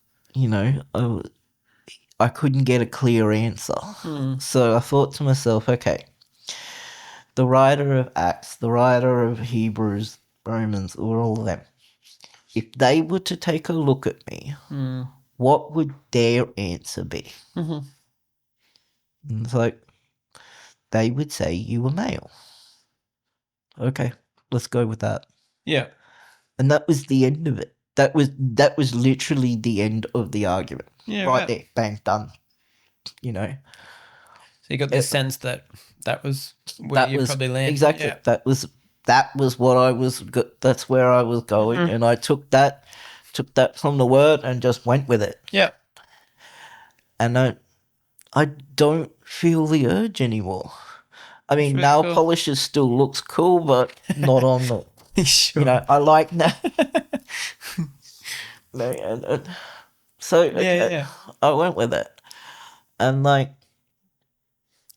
I couldn't get a clear answer. Mm. So I thought to myself, okay, the writer of Acts, the writer of Hebrews, Romans, or all of them, if they were to take a look at me, Mm. what would their answer be? Mhm. And it's like, they would say you were male. Okay, let's go with that. Yeah. And that was the end of it. That was literally the end of the argument. Yeah. Right there, bang, done. So you got the It- sense that was where you probably landed. exactly. Yeah. That was what I was. That's where I was going, and I took that from the word and just went with it. Yeah. And I don't feel the urge anymore. I mean, really nail cool. polishes still looks cool, but not on the. Sure. I like that. So Yeah. I went with it, and like,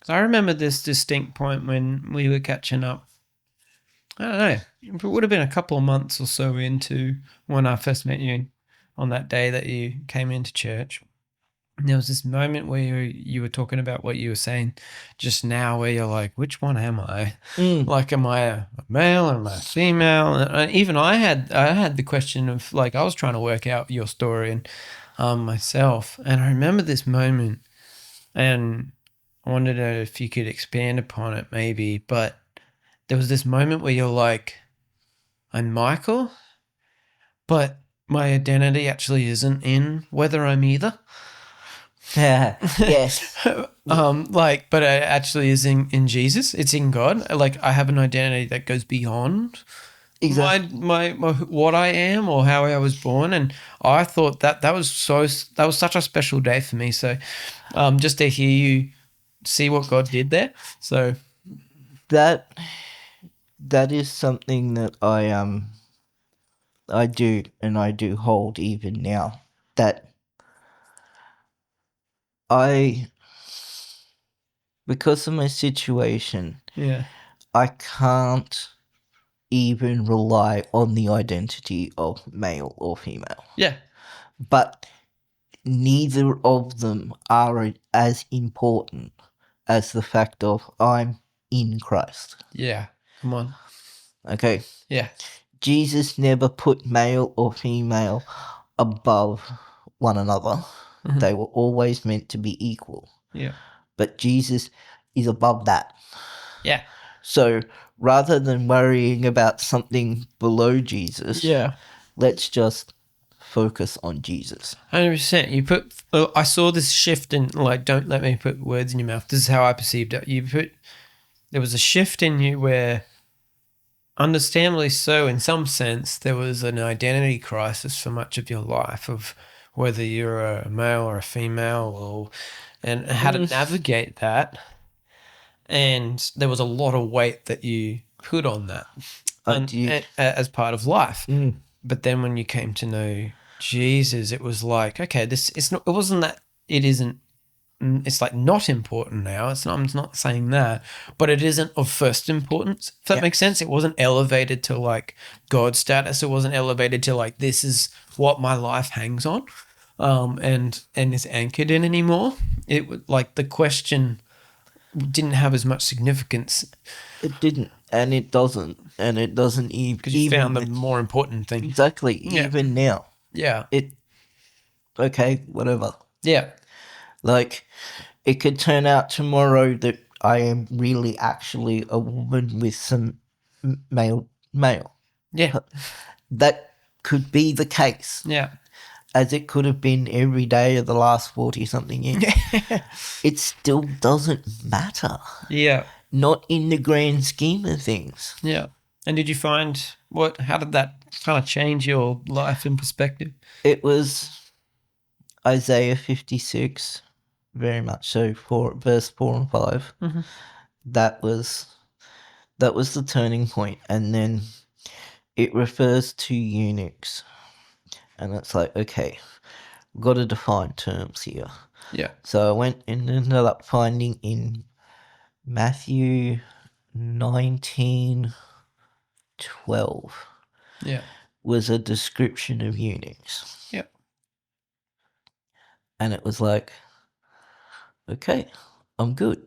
So I remember this distinct point when we were catching up I don't know. It would have been a couple of months or so into when I first met you on that day that you came into church. And there was this moment where you were talking about what you were saying just now, where you're like, which one am I? Mm. Like, am I a male or am I a female? And even I had the question of, like, I was trying to work out your story and myself. And I remember this moment, and I wondered if you could expand upon it maybe. But there was this moment where you're like, I'm Michael, but my identity actually isn't in whether I'm either. Yes. Like, but it actually is in Jesus. It's in God. Like, I have an identity that goes beyond Exactly. my what I am or how I was born. And I thought that was such a special day for me. So, just to hear you see what God did there. So, That is something that I do, and I do hold even now, that I, because of my situation, yeah, I can't even rely on the identity of male or female. yeah, But neither of them are as important as the fact of I'm in Christ. yeah. Come on, Okay? yeah, Jesus never put male or female above one another. Mhm. They were always meant to be equal. yeah, But Jesus is above that. yeah, So rather than worrying about something below Jesus, yeah. let's just focus on Jesus. 100%. You put. I saw this shift in, like, don't let me put words in your mouth. This is how I perceived it. There was a shift in you where, understandably so, in some sense, there was an identity crisis for much of your life of whether you're a male or a female, and how to navigate that. And there was a lot of weight that you put on that, as part of life. But then when you came to know Jesus, it was like, okay, it wasn't that it isn't. It's like not important now. I'm not saying that, but it isn't of first importance. If that makes sense, it wasn't elevated to like God status. It wasn't elevated to like this is what my life hangs on, and is anchored in anymore. It was like the question didn't have as much significance. It didn't, and it doesn't, and it doesn't even. Because you found the more important thing. Exactly. Yeah. Even now. Yeah. Okay, whatever. Yeah. Like, it could turn out tomorrow that I am really actually a woman with some male. Yeah. That could be the case. Yeah. As it could have been every day of the last 40-something years. It still doesn't matter. Yeah. Not in the grand scheme of things. Yeah. And did you find how did that kind of change your life and perspective? It was Isaiah 56, very much so, verse 4 and 5. Mm-hmm. That was the turning point. And then it refers to eunuchs. And it's like, okay, we've got to define terms here. Yeah. So I went and ended up finding in Matthew 19:12 Yeah. was a description of eunuchs. Yeah. And it was like, okay, I'm good.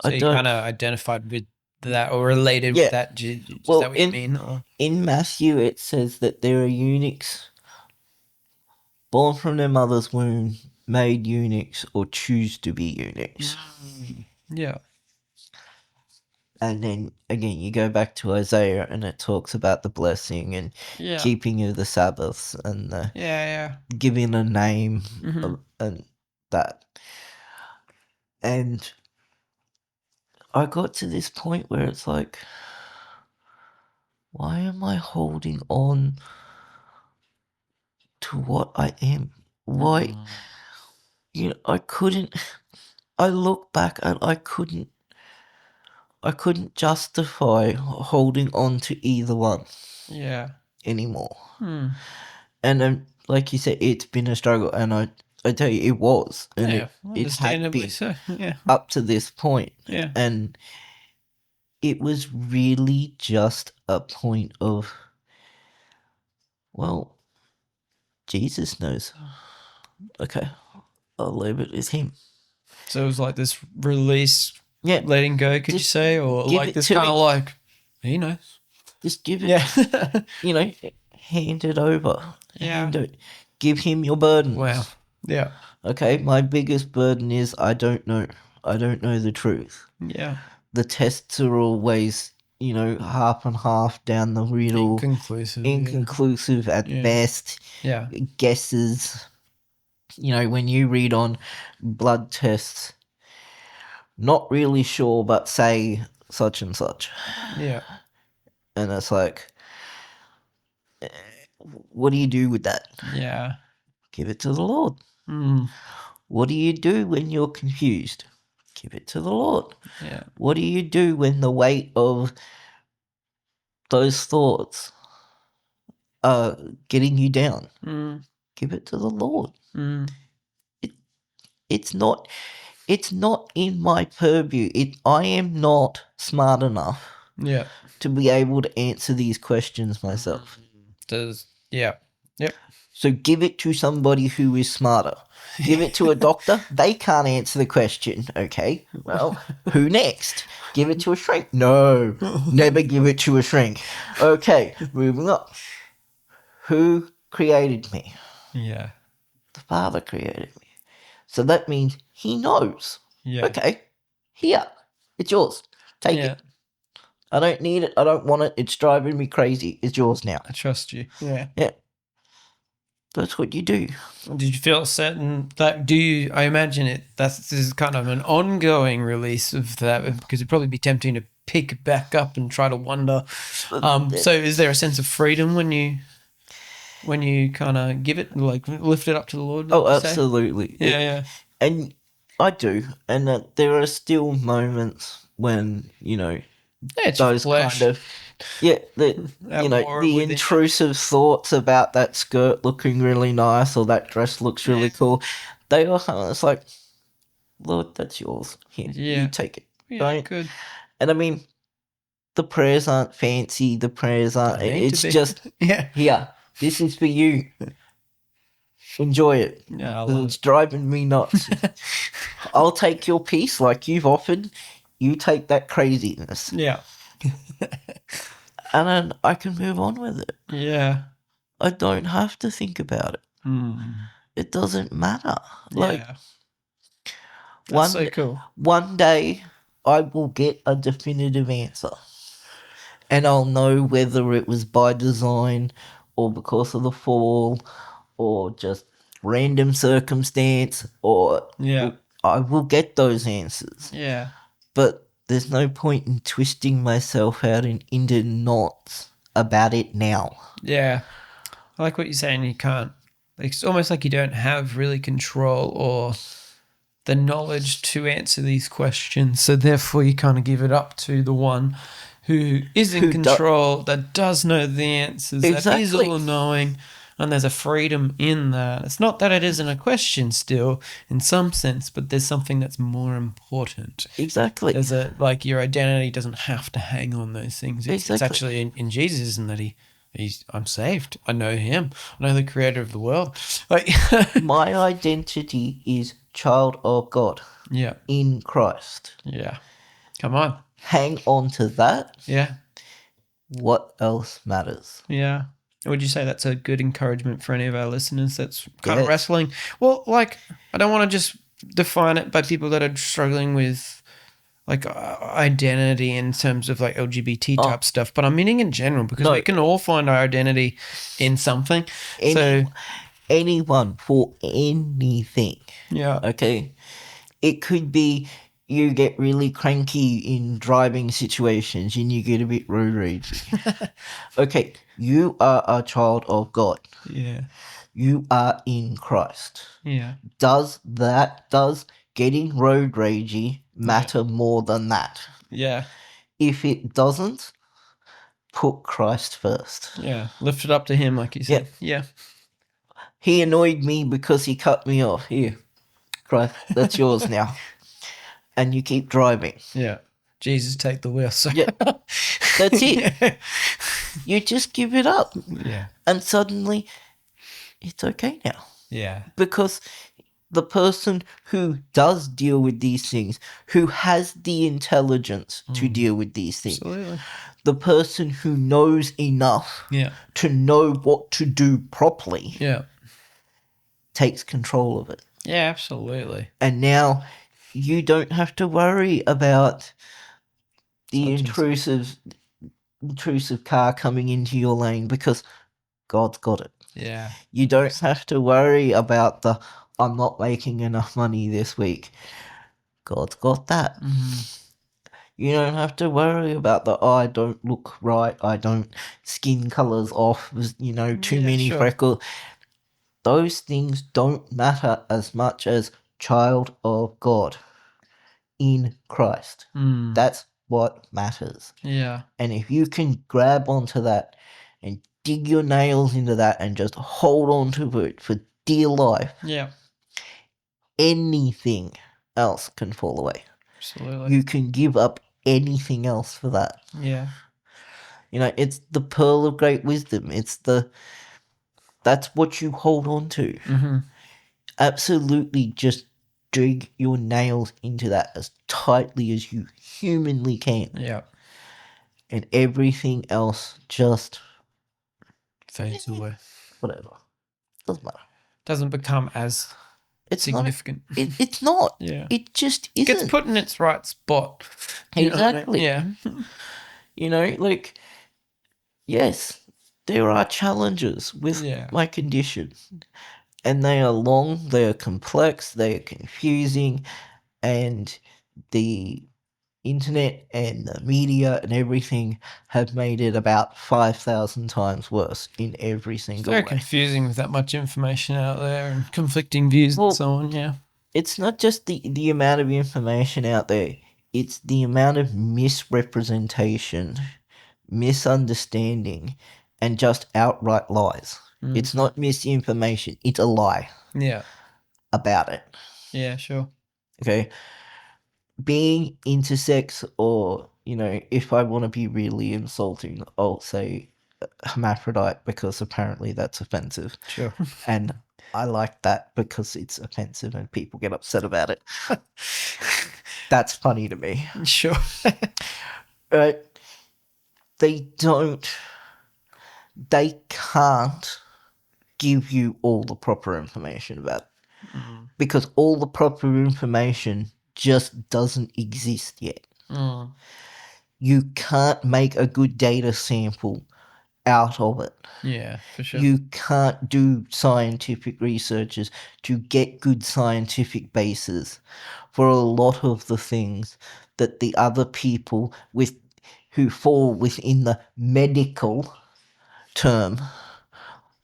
So you kind of identified with that or related with that? Is that what you mean? Or? In Matthew, it says that there are eunuchs born from their mother's womb, made eunuchs, or choose to be eunuchs. Yeah. And then again, you go back to Isaiah, and it talks about the blessing and keeping of the Sabbaths and the giving a name and that. And I got to this point where it's like, why am I holding on to what I am? Why? I look back and I couldn't justify holding on to either one. Yeah. Anymore. And like you said, it's been a struggle, and I tell you, it was, and it had been so. Yeah. up to this point. Yeah. And it was really just a point of, well, Jesus knows. Okay, I'll leave it with him. So it was like this release, Yeah, letting go, could you Just say? Or give like it this to kind of him. like, he knows. just give it, Yeah. you know, hand it over. Yeah. Hand it. Give him your burdens. Wow. Yeah. Okay, my biggest burden is I don't know. I don't know the truth. Yeah. The tests are always, half and half down the middle, Inconclusive. inconclusive at Yeah. best, Yeah. guesses. When you read on blood tests, not really sure, but say such and such. Yeah. And it's like, what do you do with that? Yeah. Give it to the Lord. Mm. What do you do when you're confused? Give it to the Lord. Yeah. What do you do when the weight of those thoughts are getting you down? Mm. Give it to the Lord. Mm. It's not in my purview. I am not smart enough Yeah. to be able to answer these questions myself. Yeah. Yep. So give it to somebody who is smarter. Give it to a doctor. They can't answer the question. Okay, well, who next? Give it to a shrink. No, never give it to a shrink. Okay, moving on. Who created me? Yeah. The Father created me. So that means he knows. Yeah. Okay, here, it's yours. Take Yeah. it. I don't need it. I don't want it. It's driving me crazy. It's yours now. I trust you. Yeah. Yeah. That's what you do. Did you feel certain that I imagine this is kind of an ongoing release of that, because it'd probably be tempting to pick back up and try to wonder. So is there a sense of freedom when you kind of give it, like lift it up to the Lord? Oh, absolutely. Yeah. And I do. And there are still moments when, It's those flesh. kind of, the intrusive thoughts about that skirt looking really nice or that dress looks really cool. They are, it's like, Lord, that's yours. Here, you take it. Yeah, Right? good. And I mean, the prayers aren't fancy. The prayers aren't, it's just, here, this is for you. Enjoy it. Yeah, It's driving me nuts. I'll take your peace like you've offered. You take that craziness. Yeah. And then I can move on with it. Yeah. I don't have to think about it. It doesn't matter. That's so cool. One day I will get a definitive answer. And I'll know whether it was by design or because of the fall or just random circumstance, or I will get those answers. Yeah. But there's no point in twisting myself out into knots about it now. Yeah. I like what you're saying. You can't. It's almost like you don't have really control or the knowledge to answer these questions. So therefore you kind of give it up to the one who is in control, that does know the answers, that is all-knowing, and there's a freedom in that. It's not that it isn't a question still, in some sense, but there's something that's more important. Exactly. There's your identity doesn't have to hang on those things. It's actually in Jesus, isn't that I'm saved. I know him. I know the creator of the world. My identity is child of God. Yeah. In Christ. Yeah. Come on. Hang on to that. Yeah. What else matters? Yeah. Would you say that's a good encouragement for any of our listeners that's kind of wrestling? Well, I don't want to just define it by people that are struggling with identity in terms of LGBT type stuff, but I'm meaning in general, because we can all find our identity in something. Anyone for anything. Yeah. Okay. It could be you get really cranky in driving situations and you get a bit road rage. Okay. You are a child of God. Yeah. You are in Christ. Yeah. Does getting road ragey matter more than that? Yeah. If it doesn't, put Christ first. Yeah. Lift it up to him, like you said. Yeah. He annoyed me because he cut me off. Here, Christ, that's yours now. And you keep driving. Yeah. Jesus, take the wheel. So Yeah, that's it. Yeah. You just give it up, Yeah. and suddenly it's okay now. Yeah. Because the person who does deal with these things, who has the intelligence to deal with these things, Absolutely. the person who knows enough Yeah. to know what to do properly, Yeah. takes control of it. Yeah, absolutely. And now you don't have to worry about the intrusive car coming into your lane because God's got it. Yeah. You don't have to worry about the I'm not making enough money this week. God's got that. You don't have to worry about the I don't look right, I don't skin colours off, too Yeah, many sure. freckles. Those things don't matter as much as child of God in Christ. That's what matters. Yeah. And if you can grab onto that and dig your nails into that and just hold on to it for dear life, Yeah. anything else can fall away. Absolutely. You can give up anything else for that. Yeah. It's the pearl of great wisdom. That's what you hold on to. Absolutely just dig your nails into that as tightly as you humanly can. Yeah. And everything else just Fades away. whatever. Doesn't matter. Doesn't become as It's significant. not. It's not. Yeah. It just isn't. Gets put in its right spot. You know what I mean? Exactly. Yeah. Yes, there are challenges with Yeah. my condition. And they are long, they are complex, they are confusing, and the internet and the media and everything have made it about 5,000 times worse in every It's single very way. confusing with that much information out there and conflicting views Well, and so on. Yeah. It's not just the amount of information out there, it's the amount of misrepresentation, misunderstanding, and just outright lies. It's not misinformation, it's a lie Yeah. about it. Yeah, sure. Okay? Being intersex, or, if I want to be really insulting, I'll say hermaphrodite because apparently that's offensive. Sure. And I like that because it's offensive and people get upset about it. That's funny to me. Sure. Right? They can't give you all the proper information about it. Because all the proper information just doesn't exist yet. You can't make a good data sample out of it. Yeah, for sure. You can't do scientific researches to get good scientific bases for a lot of the things that the other people who fall within the medical term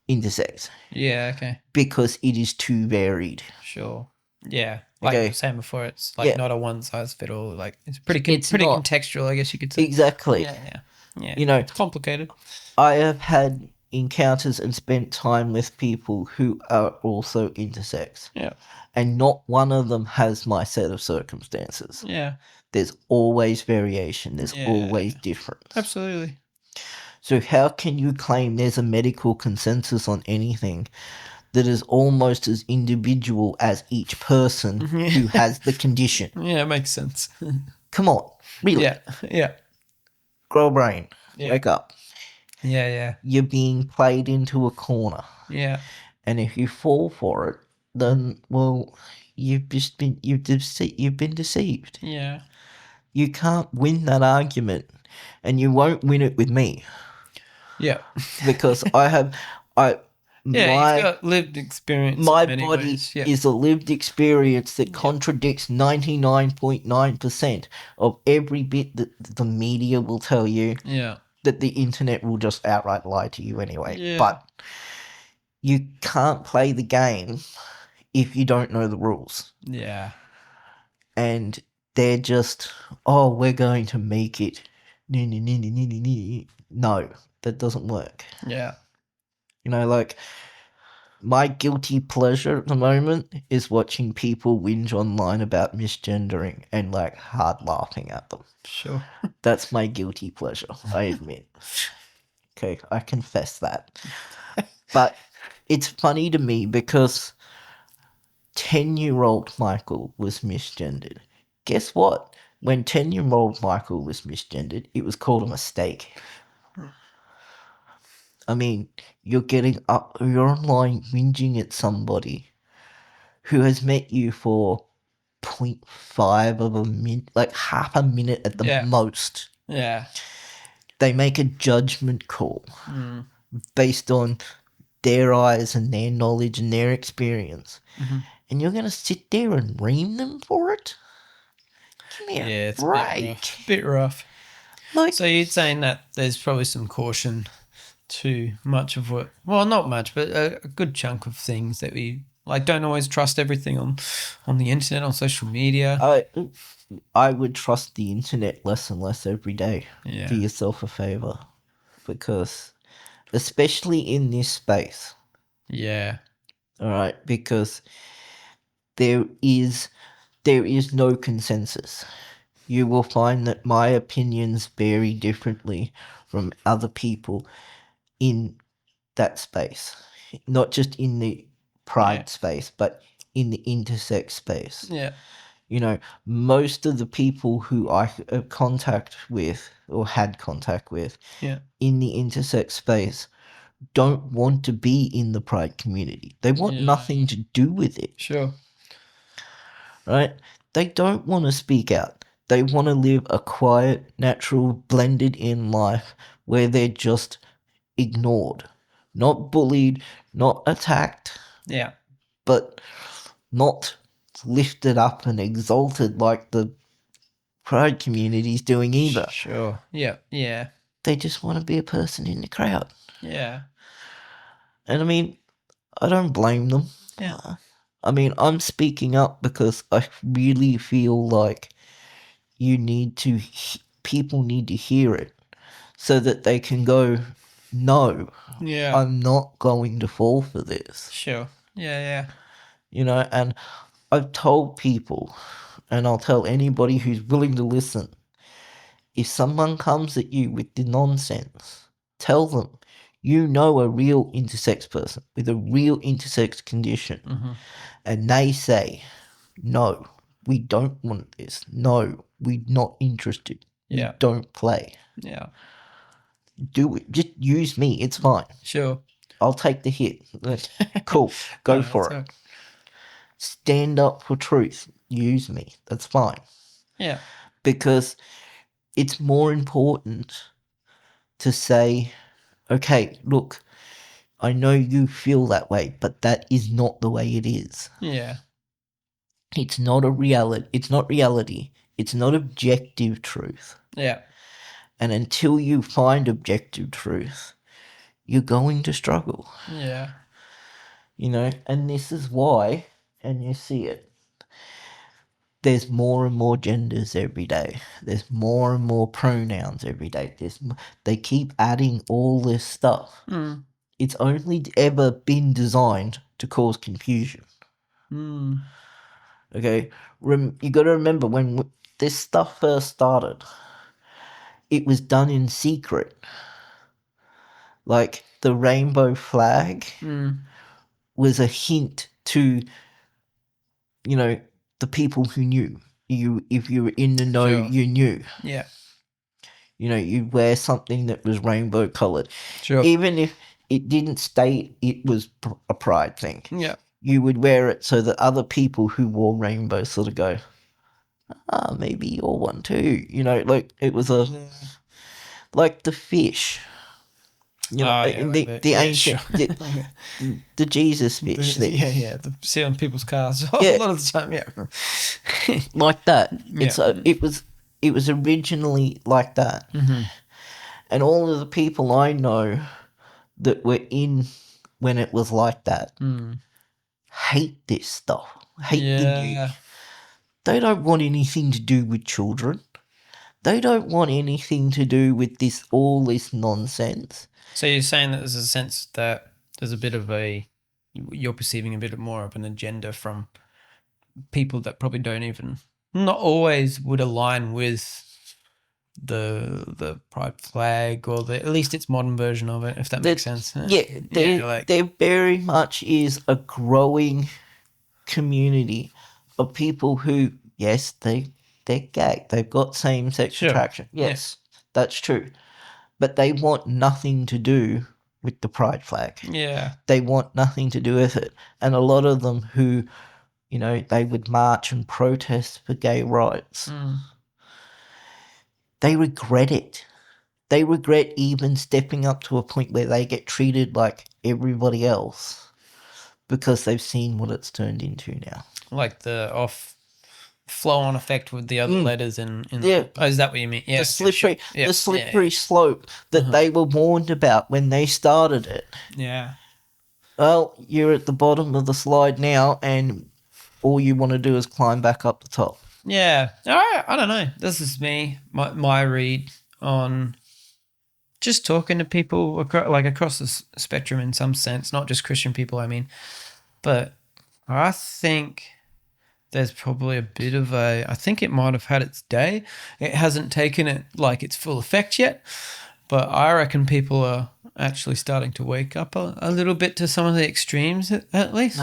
intersex. Yeah, okay. Because it is too varied. Sure. Yeah. Like you were saying before, it's like not a one size fit all. Like it's pretty not. contextual, I guess you could say. Exactly. Yeah. It's complicated. I have had encounters and spent time with people who are also intersex. Yeah. And not one of them has my set of circumstances. Yeah. There's always variation. There's always difference. Absolutely. So how can you claim there's a medical consensus on anything that is almost as individual as each person who has the condition? Yeah, it makes sense. Come on. Really? Yeah. Grow a brain. Yeah. Wake up. Yeah. You're being played into a corner. Yeah. And if you fall for it, then, well, you've been deceived. Yeah. You can't win that argument, and you won't win it with me. Yeah. Because you've got lived experience. My in many body ways. Yeah. is a lived experience that contradicts 99.9% of every bit that the media will tell you. Yeah. That the internet will just outright lie to you anyway. Yeah. But you can't play the game if you don't know the rules. Yeah. And they're just, we're going to make it. No, that doesn't work. Yeah. My guilty pleasure at the moment is watching people whinge online about misgendering and like hard laughing at them. Sure. That's my guilty pleasure, I admit. Okay, I confess that. But it's funny to me because 10-year-old Michael was misgendered. Guess what? When 10-year-old Michael was misgendered, it was called a mistake. I mean, you're online whinging at somebody who has met you for 0.5 of a minute, like half a minute at the Yeah. most. Yeah. They make a judgment call based on their eyes and their knowledge and their experience. And you're going to sit there and ream them for it? Give me a It's break. a bit rough. Like, So you're saying that there's probably some caution to much of what, well, not much, but a good chunk of things that we like don't always trust everything on the internet, on social media. I would trust the internet less and less every day. Yeah. Do yourself a favor, because especially in this space, Yeah. all right, because there is no consensus. You will find that my opinions vary differently from other people in that space, not just in the pride space, but in the intersex space. Yeah. You know, most of the people who I have contact with or had contact with in the intersex space don't want to be in the pride community. They want nothing to do with it. Sure. Right? They don't want to speak out. They want to live a quiet, natural, blended in life where they're just ignored. Not bullied, not attacked. Yeah. But not lifted up and exalted like the pride community's doing either. Sure. Yeah. Yeah. They just want to be a person in the crowd. Yeah. And I mean, I don't blame them. Yeah. I mean, I'm speaking up because I really feel like people need to hear it so that they can go, no, Yeah. I'm not going to fall for this. Sure. Yeah. Yeah. You know, and I've told people, and I'll tell anybody who's willing to listen, if someone comes at you with the nonsense, tell them you know a real intersex person with a real intersex condition, and they say, no, we don't want this. No, we're not interested. Yeah. We don't play. Yeah. Do it. Just use me. It's fine. Sure. I'll take the hit. Cool. Go for it. Stand up for truth. Use me. That's fine. Yeah. Because it's more important to say, okay, look, I know you feel that way, but that is not the way it is. Yeah. It's not a reality. It's not reality. It's not objective truth. Yeah. And until you find objective truth, you're going to struggle. Yeah. You know, and this is why, and you see it, there's more and more genders every day. There's more and more pronouns every day. They keep adding all this stuff. It's only ever been designed to cause confusion. Okay? You got to remember, when this stuff first started, it was done in secret. Like, the rainbow flag was a hint to, you know, the people who knew. If you were in the know, you knew. Yeah. You know, you'd wear something that was rainbow coloured. Sure. Even if it didn't state it was a pride thing. Yeah. You would wear it so that other people who wore rainbow sort of go, maybe you're one too. You know, like it was like the fish. You know, the ancient, the Jesus fish. See on people's cars a lot of the time. Yeah, like that. It was originally like that, and all of the people I know that were in when it was like that hate this stuff. Hate the new. They don't want anything to do with children. They don't want anything to do with all this nonsense. So you're saying that there's a sense that there's a bit of a you're perceiving a bit more of an agenda from people that probably don't even, not always would align with the pride flag, or at least its modern version of it, if that makes sense. There very much is a growing community of people who, yes, they're gay. They've got same-sex attraction. Yes, that's true. But they want nothing to do with the pride flag. Yeah. They want nothing to do with it. And a lot of them who, they would march and protest for gay rights, they regret it. They regret even stepping up to a point where they get treated like everybody else because they've seen what it's turned into now. Like the flow-on effect with the other letters in Yeah. Oh, is that what you mean? Yeah. The slippery slope that they were warned about when they started it. Yeah. Well, you're at the bottom of the slide now, and all you want to do is climb back up the top. Yeah. I don't know. This is me, my read on just talking to people across the spectrum in some sense, not just Christian people, I mean. But I think there's probably a bit of I think it might have had its day. It hasn't taken it like its full effect yet, but I reckon people are actually starting to wake up a little bit to some of the extremes, at least.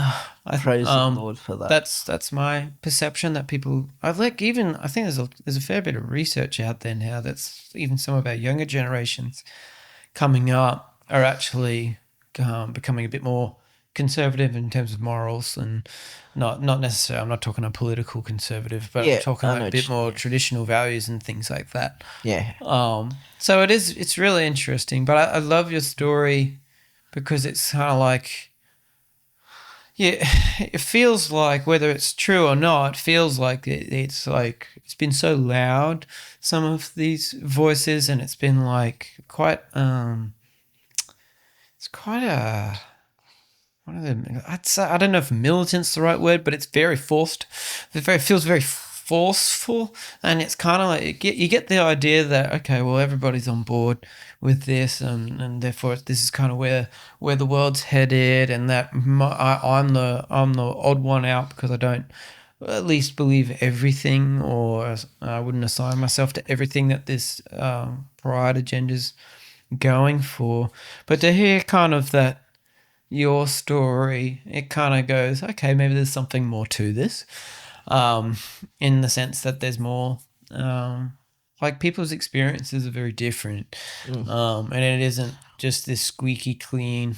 Praise the Lord for that. That's my perception, that people, I think there's a fair bit of research out there now that's even some of our younger generations coming up are actually becoming a bit more conservative in terms of morals, and not necessarily, I'm not talking a political conservative, but I'm talking a bit more traditional values and things like that. Yeah. So it's really interesting, but I love your story because it's kind of like, it feels like, whether it's true or not, it feels like it's like it's been so loud, some of these voices, and it's been like quite it's quite a, one of them, I don't know if militant's the right word, but it's very forced. It feels very forceful, and it's kind of like you get the idea that, okay, well, everybody's on board with this, and therefore this is kind of where the world's headed, and that I'm the odd one out because I don't at least believe everything, or I wouldn't assign myself to everything that this pride agenda's going for. But to hear kind of that, your story, it kind of goes, okay, maybe there's something more to this, in the sense that there's more, like, people's experiences are very different, and it isn't just this squeaky clean,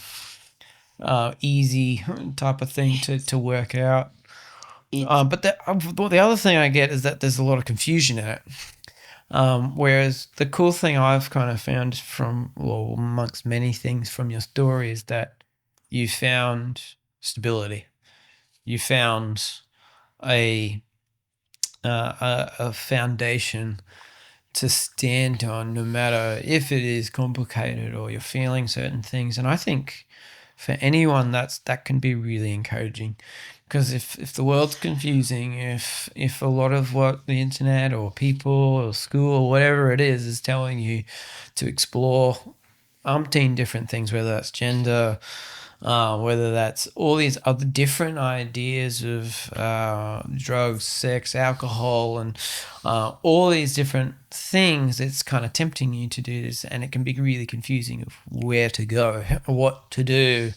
easy type of thing to work out. But the other thing I get is that there's a lot of confusion in it. Whereas the cool thing I've kind of found amongst many things from your story is that you found stability. You found a foundation to stand on, no matter if it is complicated or you're feeling certain things. And I think for anyone that can be really encouraging, because if the world's confusing, if a lot of what the internet or people or school or whatever it is telling you to explore umpteen different things, whether that's gender, whether that's all these other different ideas of drugs, sex, alcohol, and all these different things, it's kind of tempting you to do this, and it can be really confusing of where to go, what to do,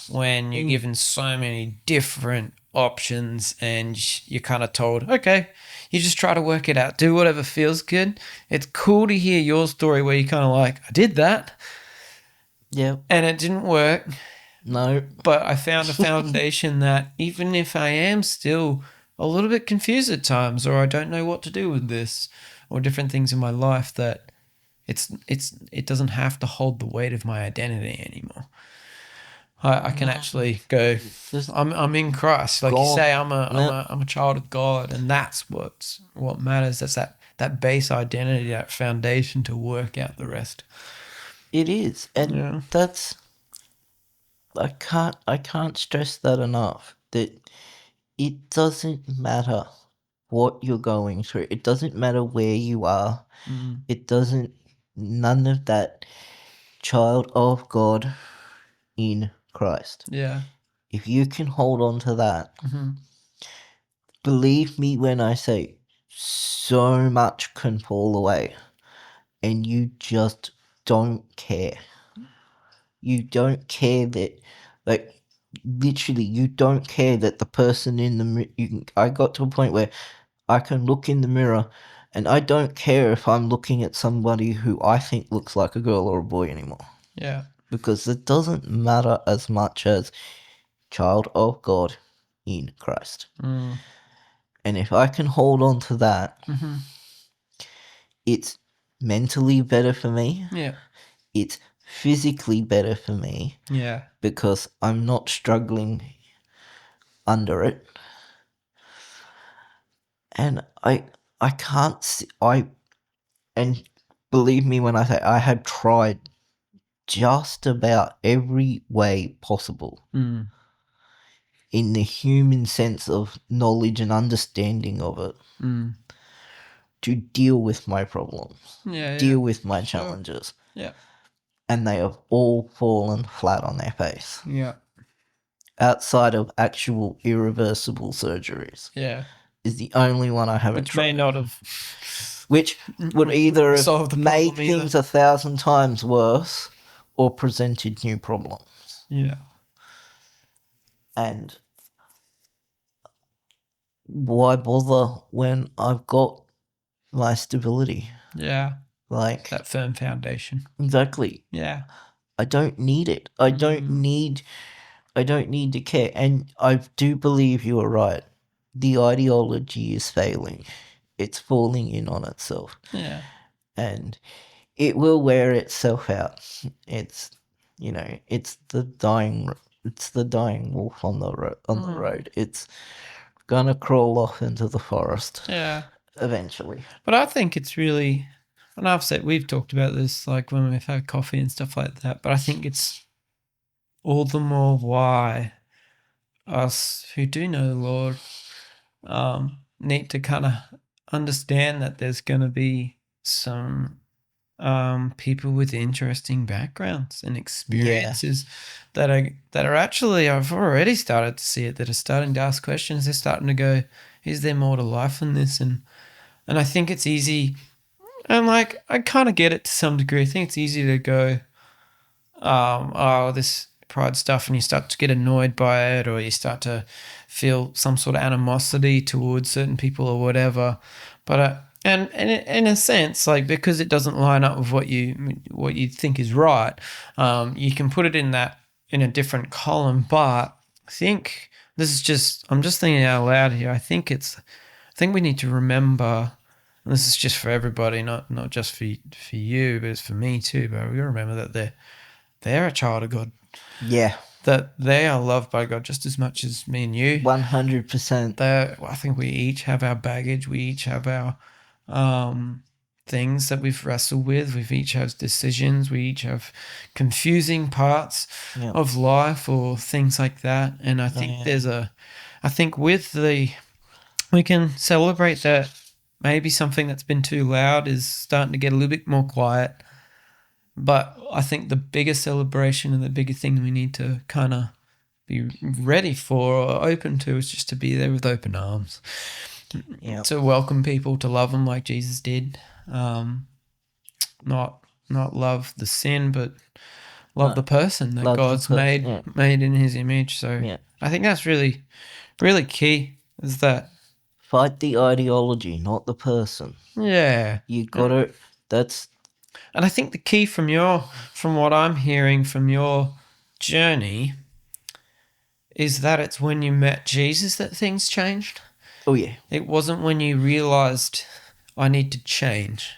when you're given so many different options, and you're kind of told, okay, you just try to work it out, do whatever feels good. It's cool to hear your story where you're kind of like, I did that, and it didn't work. No. But I found a foundation that even if I am still a little bit confused at times, or I don't know what to do with this, or different things in my life, that it doesn't have to hold the weight of my identity anymore. I can actually go, I'm in Christ. Like you say, I'm a child of God, and that's what matters. That's that base identity, that foundation to work out the rest. It is. And that's, I can't stress that enough, that it doesn't matter what you're going through. It doesn't matter where you are. None of that. Child of God in Christ. Yeah. if you can hold on to that, Mm-hmm. believe me when I say so much can fall away and you just don't care. You don't care that, like, literally, you don't care that the person in the mirror. I got to a point where I can look in the mirror and I don't care if I'm looking at somebody who I think looks like a girl or a boy anymore. Yeah. Because it doesn't matter as much as child of God in Christ. Mm. And if I can hold on to that, Mm-hmm. it's mentally better for me. Yeah. It's physically better for me Yeah. because I'm not struggling under it. And I can't see, and believe me when I say I have tried just about every way possible Mm. in the human sense of knowledge and understanding of it Mm. to deal with my problems, Yeah. deal with my Sure. challenges. Yeah. And they have all fallen flat on their face. Yeah. Outside of actual irreversible surgeries. Yeah. Is the only one I haven't Which may tried. not have. Which would either have solve the made problem either. things 1,000 times worse or presented new problems. Yeah. And why bother when I've got my stability? Yeah. Like, That firm foundation. exactly. Yeah. I don't need it. I don't need to care. And I do believe you are right. The ideology is failing. It's falling in on itself. Yeah. And it will wear itself out. It's, it's the dying wolf on the road. It's gonna crawl off into the forest. Yeah. Eventually. But I think it's really, and we've talked about this like when we've had coffee and stuff like that, but I think it's all the more why us who do know the Lord need to kind of understand that there's going to be some people with interesting backgrounds and experiences that are actually, I've already started to see it, that are starting to ask questions. They're starting to go, is there more to life than this? And I think it's easy, and like I kind of get it to some degree. I think it's easy to go, this pride stuff, and you start to get annoyed by it, or you start to feel some sort of animosity towards certain people or whatever. But and in a sense, like, because it doesn't line up with what you think is right, you can put it in a different column. But I think I'm just thinking out loud here. I think we need to remember, and this is just for everybody, not just for you, but it's for me too. But we got to remember that they're a child of God. Yeah. That they are loved by God just as much as me and you. 100%. I think we each have our baggage. We each have our things that we've wrestled with. We each have decisions. We each have confusing parts of life or things like that. And I think we can celebrate that maybe something that's been too loud is starting to get a little bit more quiet. But I think the biggest celebration and the biggest thing we need to kind of be ready for or open to is just to be there with open arms. Yeah. To welcome people, to love them like Jesus did. Not love the sin, but love the person that God's made in His image. So I think that's really, really key. Is that fight the ideology, not the person. Yeah, you got to. That's. And I think the key from what I'm hearing from your journey is that it's when you met Jesus that things changed. Oh, yeah. It wasn't when you realized I need to change.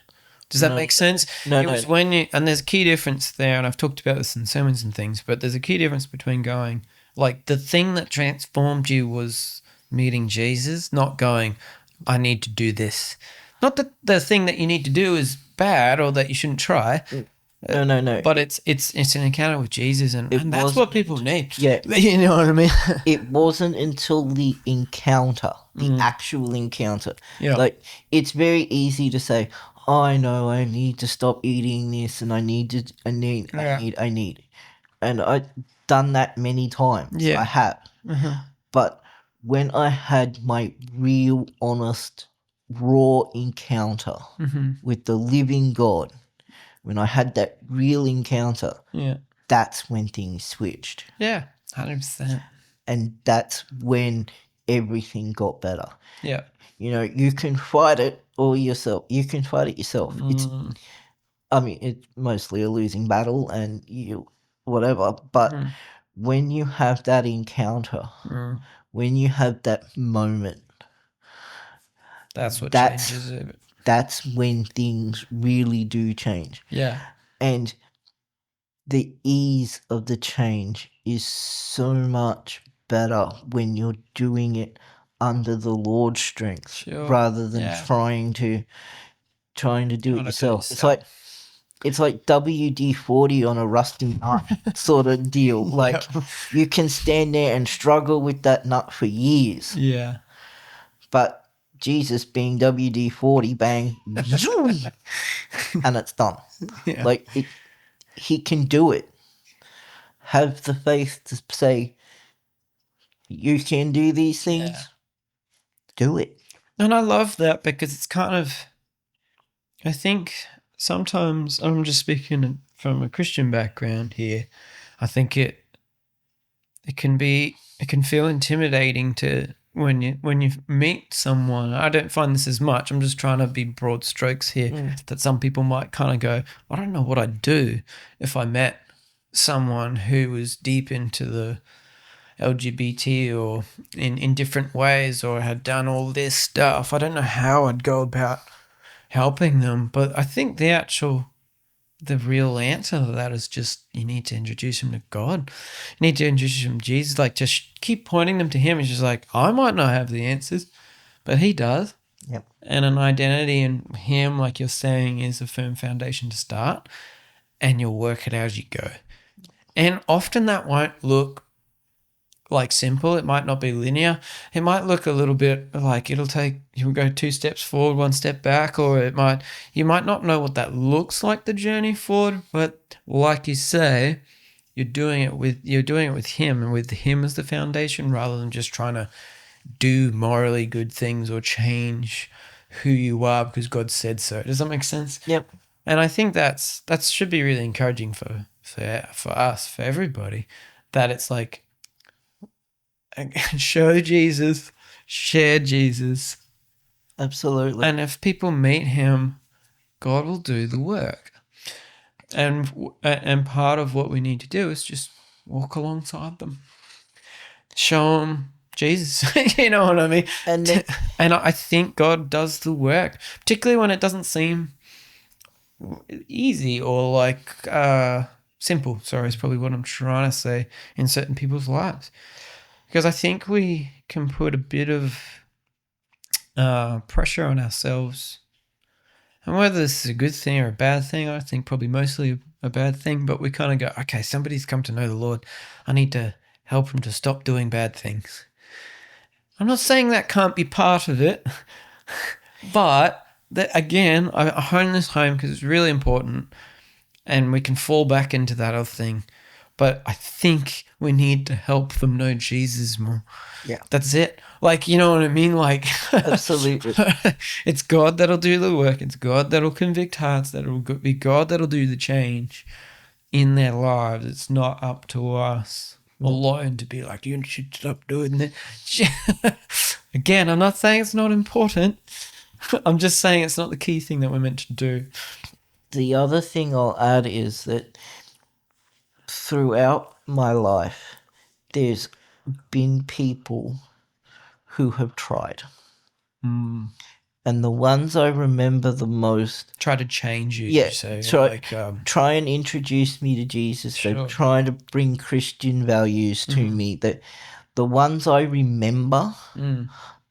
Does that make sense? No, it was when you, and there's a key difference there, and I've talked about this in sermons and things, but there's a key difference between going, like, the thing that transformed you was meeting Jesus, not going, I need to do this. Not that the thing that you need to do is bad or that you shouldn't try. No. But it's an encounter with Jesus, and that's what people need. Yeah. You know what I mean? It wasn't until the encounter, the actual encounter. Yeah. Like, it's very easy to say, oh, I know I need to stop eating this and I need. And done that many times. Yeah. I have. Uh-huh. But when I had my real, honest, raw encounter Mm-hmm. with the living God, when I had that real encounter, Yeah. that's when things switched. Yeah. 100%. And that's when everything got better. Yeah. You know, you can fight it all yourself. You can fight it yourself. Mm. It's mostly a losing battle and whatever. But Mm. when you have that encounter, Mm. when you have that moment, That's what That's- changes it. that's when things really do change. Yeah. And the ease of the change is so much better when you're doing it under the Lord's strength Sure. rather than Yeah. trying to do Trying it to do it yourself. yourself. It's like WD-40 on a rusty nut sort of deal. Like you can stand there and struggle with that nut for years, Yeah. but Jesus being WD-40, bang, zoom, and it's done. Yeah. Like he can do it. Have the faith to say, you can do these things. Yeah. Do it. And I love that because it's kind of, I think sometimes, I'm just speaking from a Christian background here, I think it can feel intimidating to when you meet someone. I don't find this as much. I'm just trying to be broad strokes here, that some people might kind of go, I don't know what I'd do if I met someone who was deep into the LGBT or in different ways or had done all this stuff. I don't know how I'd go about helping them. But I think the real answer to that is just you need to introduce them to God. You need to introduce them to Jesus. Like, just keep pointing them to Him. It's just like, I might not have the answers, but He does. Yep. And an identity in Him, like you're saying, is a firm foundation to start, and you'll work it out as you go. And often that won't look like simple. It might not be linear. It might look a little bit like you'll go 2 steps forward, 1 step back, or you might not know what that looks like, the journey forward, but like you say, you're doing it with Him, and with Him as the foundation, rather than just trying to do morally good things or change who you are because God said so. Does that make sense? Yep. And I think that should be really encouraging for us, for everybody, that it's like, show Jesus, share Jesus. Absolutely. And if people meet Him, God will do the work. And part of what we need to do is just walk alongside them. Show them Jesus. You know what I mean? And I think God does the work, particularly when it doesn't seem easy or like simple. Sorry, is probably what I'm trying to say, in certain people's lives. Because I think we can put a bit of pressure on ourselves. And whether this is a good thing or a bad thing, I think probably mostly a bad thing. But we kind of go, okay, somebody's come to know the Lord. I need to help them to stop doing bad things. I'm not saying that can't be part of it. But, again, I hone this home because it's really important. And we can fall back into that other thing. But I think we need to help them know Jesus more. Yeah. That's it. Like, you know what I mean? Like, Absolutely. It's God that'll do the work. It's God that'll convict hearts. That'll be God that'll do the change in their lives. It's not up to us alone to be like, you should stop doing that. Again, I'm not saying it's not important. I'm just saying it's not the key thing that we're meant to do. The other thing I'll add is that throughout my life, there's been people who have tried. And the ones I remember the most... Try to change you, Yeah, you say. try and introduce me to Jesus. Sure. They're trying to bring Christian values to me. That the ones I remember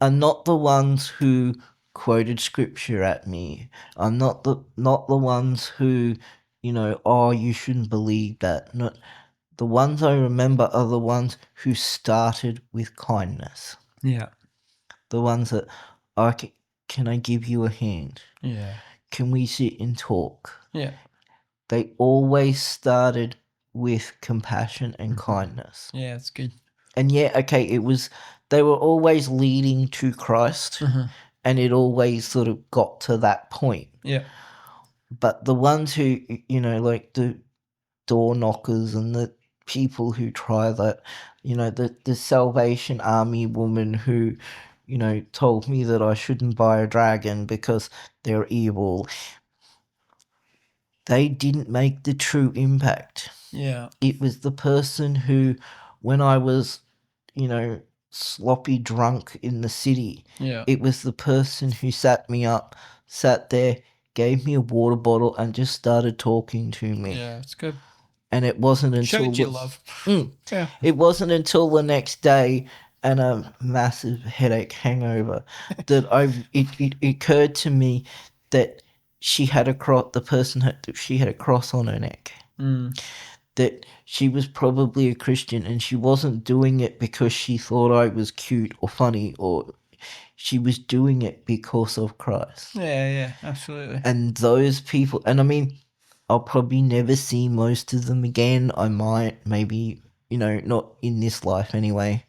are not the ones who quoted scripture at me. Are not the ones who, oh, you shouldn't believe that. Not the ones I remember are the ones who started with kindness. Yeah. The ones that, can I give you a hand? Yeah. Can we sit and talk? Yeah. They always started with compassion and kindness. Yeah, it's good. And yeah, okay, they were always leading to Christ, and it always sort of got to that point. Yeah. But the ones who, like the door knockers and the people who try that, the Salvation Army woman who, told me that I shouldn't buy a dragon because they're evil, they didn't make the true impact. Yeah. It was the person who, when I was, sloppy drunk in the city, Yeah. it was the person who sat there, gave me a water bottle and just started talking to me. Yeah, it's good. And it wasn't until Showed you love. Yeah. It wasn't until the next day and a massive headache hangover that it occurred to me that she had a cross. The person she had a cross on her neck. That she was probably a Christian and she wasn't doing it because she thought I was cute or funny, or she was doing it because of Christ. Yeah, absolutely. And those people, and I mean, I'll probably never see most of them again. I might, maybe, not in this life anyway.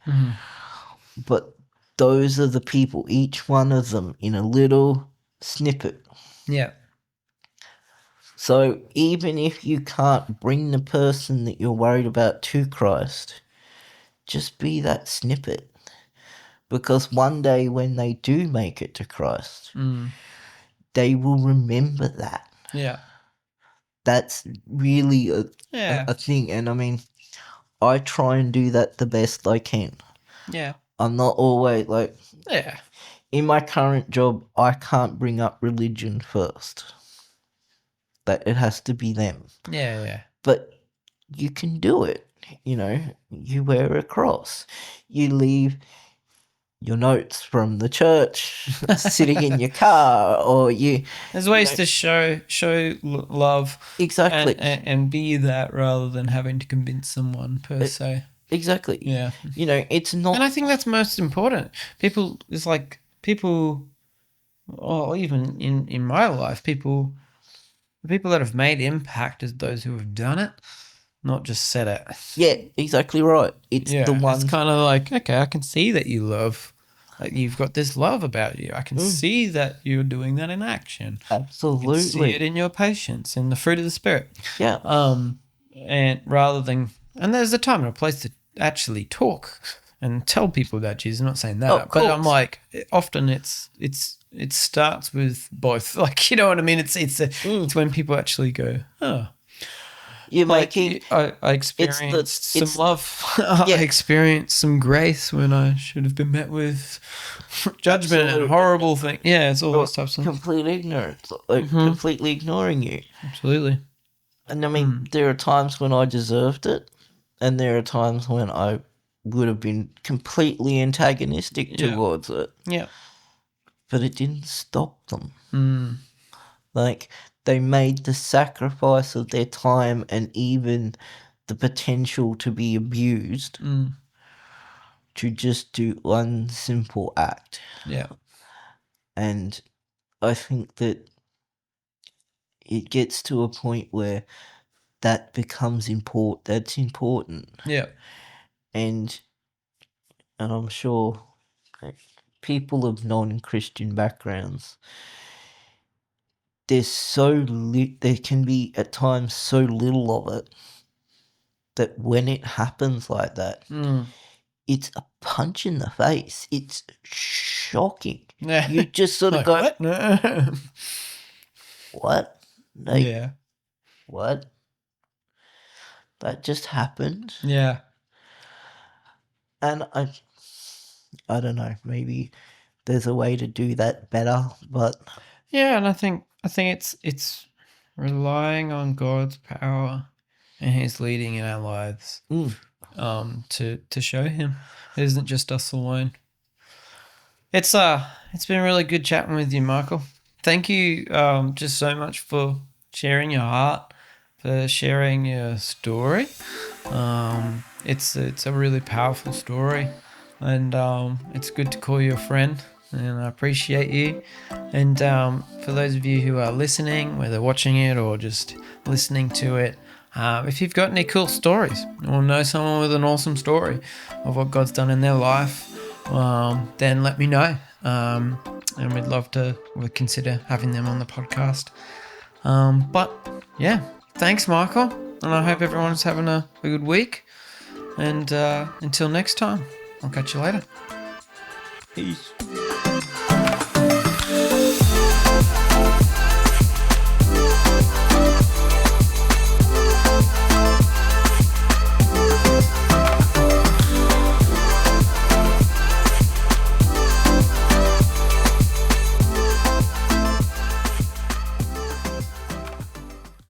But those are the people, each one of them in a little snippet. Yeah. So even if you can't bring the person that you're worried about to Christ, just be that snippet. Because one day when they do make it to Christ, they will remember that. Yeah. That's really a thing. And I mean, I try and do that the best I can. Yeah. I'm not always Yeah. In my current job, I can't bring up religion first. That it has to be them. Yeah. But you can do it. You wear a cross. You leave your notes from the church sitting in your car, or there's ways to show love. Exactly. And be that rather than having to convince someone per se. Exactly. Yeah. It's not. And I think that's most important. People, or even in my life, the people that have made impact is those who have done it, not just said it. Yeah, exactly right. It's the one. It's kind of like, okay, I can see that you love. Like, you've got this love about you. I can see that you're doing that in action. Absolutely. I can see it in your patience, in the fruit of the Spirit. Yeah. And rather than, and there's a time and a place to actually talk and tell people about Jesus. I'm not saying that, but I'm like, often it starts with both. Like, you know what I mean? It's when people actually go, oh. You're like, making. I experienced some love. I experienced some grace when I should have been met with judgment and horrible things. Yeah, it's all those types of complete ignorance, completely ignoring you. Absolutely. And I mean, there are times when I deserved it, and there are times when I would have been completely antagonistic towards it. Yeah. But it didn't stop them. Like, they made the sacrifice of their time and even the potential to be abused to just do one simple act. Yeah. And I think that it gets to a point where that becomes important. That's important. Yeah. And I'm sure people of non-Christian backgrounds, there can be at times so little of it that when it happens like that, it's a punch in the face. It's shocking. Yeah. You just sort of go, what? What? What? That just happened. Yeah. And I don't know, maybe there's a way to do that better, but yeah, and I think it's relying on God's power and His leading in our lives, to show Him. It isn't just us alone. It's been really good chatting with you, Michael. Thank you, just so much for sharing your heart, for sharing your story. It's a really powerful story, and it's good to call you a friend. And I appreciate you. And for those of you who are listening, whether watching it or just listening to it, If you've got any cool stories or know someone with an awesome story of what God's done in their life, then let me know. And we'd love to consider having them on the podcast. But yeah, thanks, Michael. And I hope everyone's having a good week. And until next time, I'll catch you later. Peace.